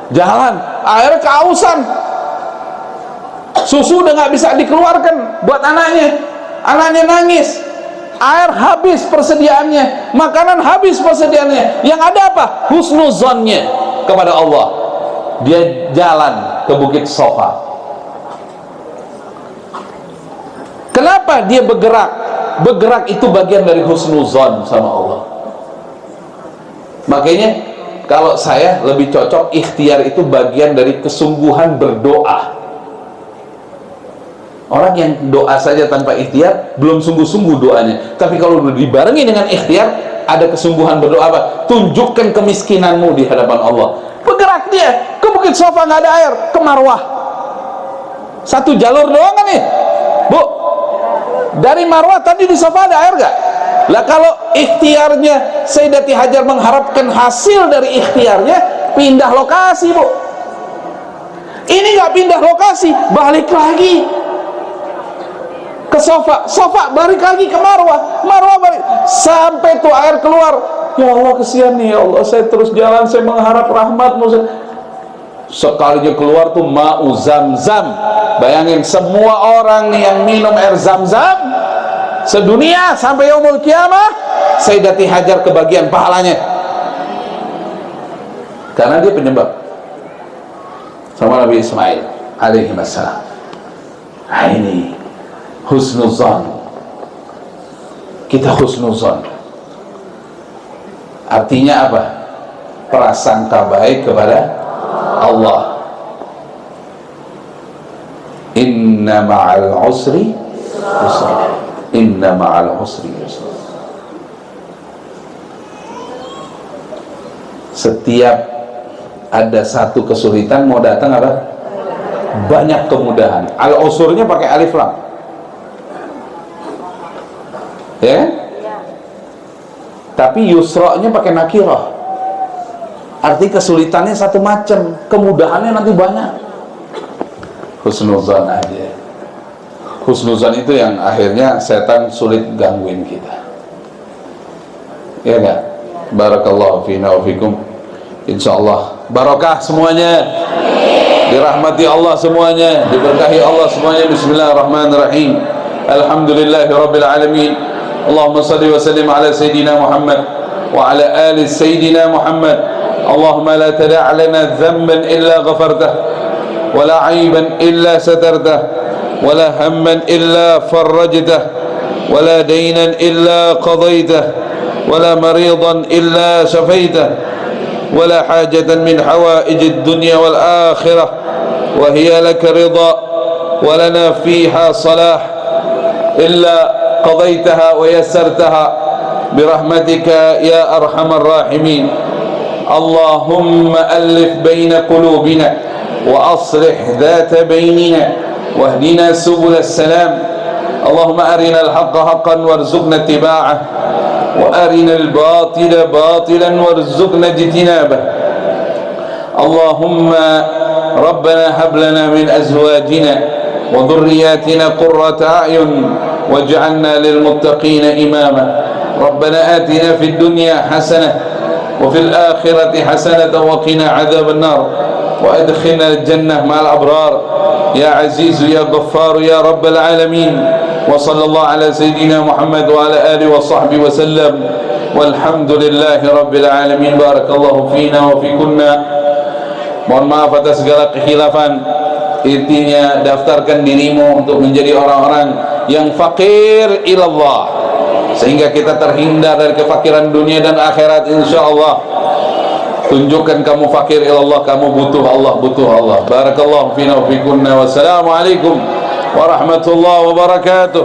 Jalan, akhirnya kehausan. Susu udah nggak bisa dikeluarkan buat anaknya. Anaknya nangis. Air habis persediaannya, makanan habis persediaannya. Yang ada apa? Husnuzonnya kepada Allah. Dia jalan ke Bukit Sofa. Kenapa dia bergerak? Bergerak itu bagian dari husnuzon sama Allah. Makanya kalau saya lebih cocok ikhtiar itu bagian dari kesungguhan berdoa. Orang yang doa saja tanpa ikhtiar belum sungguh-sungguh doanya. Tapi kalau dibarengi dengan ikhtiar, ada kesungguhan berdoa apa? Tunjukkan kemiskinanmu di hadapan Allah. Bergerak dia ke Bukit Sofa, nggak ada air, ke Marwah. Satu jalur doang kan nih, Bu? Dari Marwah tadi di Sofa ada air nggak? Lah kalau ikhtiarnya Sayyidati Hajar mengharapkan hasil dari ikhtiarnya, pindah lokasi, Bu. Ini nggak pindah lokasi, balik lagi ke Sofa, Sofa balik lagi ke Marwah, Marwah balik sampai tuh air keluar. Ya Allah, kesian nih ya Allah, saya terus jalan, saya mengharap rahmatmu. Sekalinya keluar tuh ma'u zam-zam. Bayangin semua orang yang minum air zam-zam sedunia sampai yaumul kiamah, Sayyidati Hajar kebagian pahalanya, karena dia penyebab sama Nabi Ismail alaihi wassalam. Nah, ini husnuzan. Kita husnuzan artinya apa? Prasangka baik kepada Allah. Inna ma'al usri yusra. Inna ma'al usri yusra. Setiap ada satu kesulitan mau datang apa? Banyak kemudahan. Al-usurnya pakai alif lam. Ya kan? Tapi yusra-nya pakai nakirah. Arti kesulitannya satu macam, kemudahannya nanti banyak. Husnuzan aja. Husnuzan itu yang akhirnya setan sulit gangguin kita. Ya enggak? Barakallahu fina wa fikum. Insyaallah barakah semuanya. Dirahmati Allah semuanya, diberkahi Allah semuanya. Bismillahirrahmanirrahim. Alhamdulillahirabbil alamin. Allahumma salli wa sallim ala sayyidina Muhammad wa ala ali sayyidina Muhammad. اللهم لا تدع لنا ذنبا إلا غفرته ولا عيبا إلا سترته ولا هما إلا فرجته ولا دينا إلا قضيته ولا مريضا إلا شفيته ولا حاجة من حوائج الدنيا والآخرة وهي لك رضا ولنا فيها صلاح إلا قضيتها ويسرتها برحمتك يا أرحم الراحمين. اللهم ألف بين قلوبنا وأصلح ذات بيننا واهدنا سبل السلام. اللهم أرنا الحق حقا وارزقنا اتباعه وأرنا الباطل باطلا وارزقنا اجتنابه. اللهم ربنا هب لنا من أزواجنا وذرياتنا قرة أعين واجعلنا للمتقين إماما. ربنا آتنا في الدنيا حسنة وفي الآخرة حسنة وقنا عذاب النار وأدخلنا الجنة مع الأبرار يا عزيز يا غفار يا رب العالمين. وصلى الله على سيدنا محمد وعلى آله وصحبه وسلم والحمد لله رب العالمين. بارك الله فينا وفي كنا. Mohon maaf atas segala kekhilafan. intinya daftarkan dirimu untuk menjadi orang-orang yang fakir ilallah, sehingga kita terhindar dari kefakiran dunia dan akhirat insyaallah. Tunjukkan kamu fakir ilallah, kamu butuh Allah, butuh Allah. Barakallahu fina wa fikunna, wassalamu alaikum warahmatullahi wabarakatuh.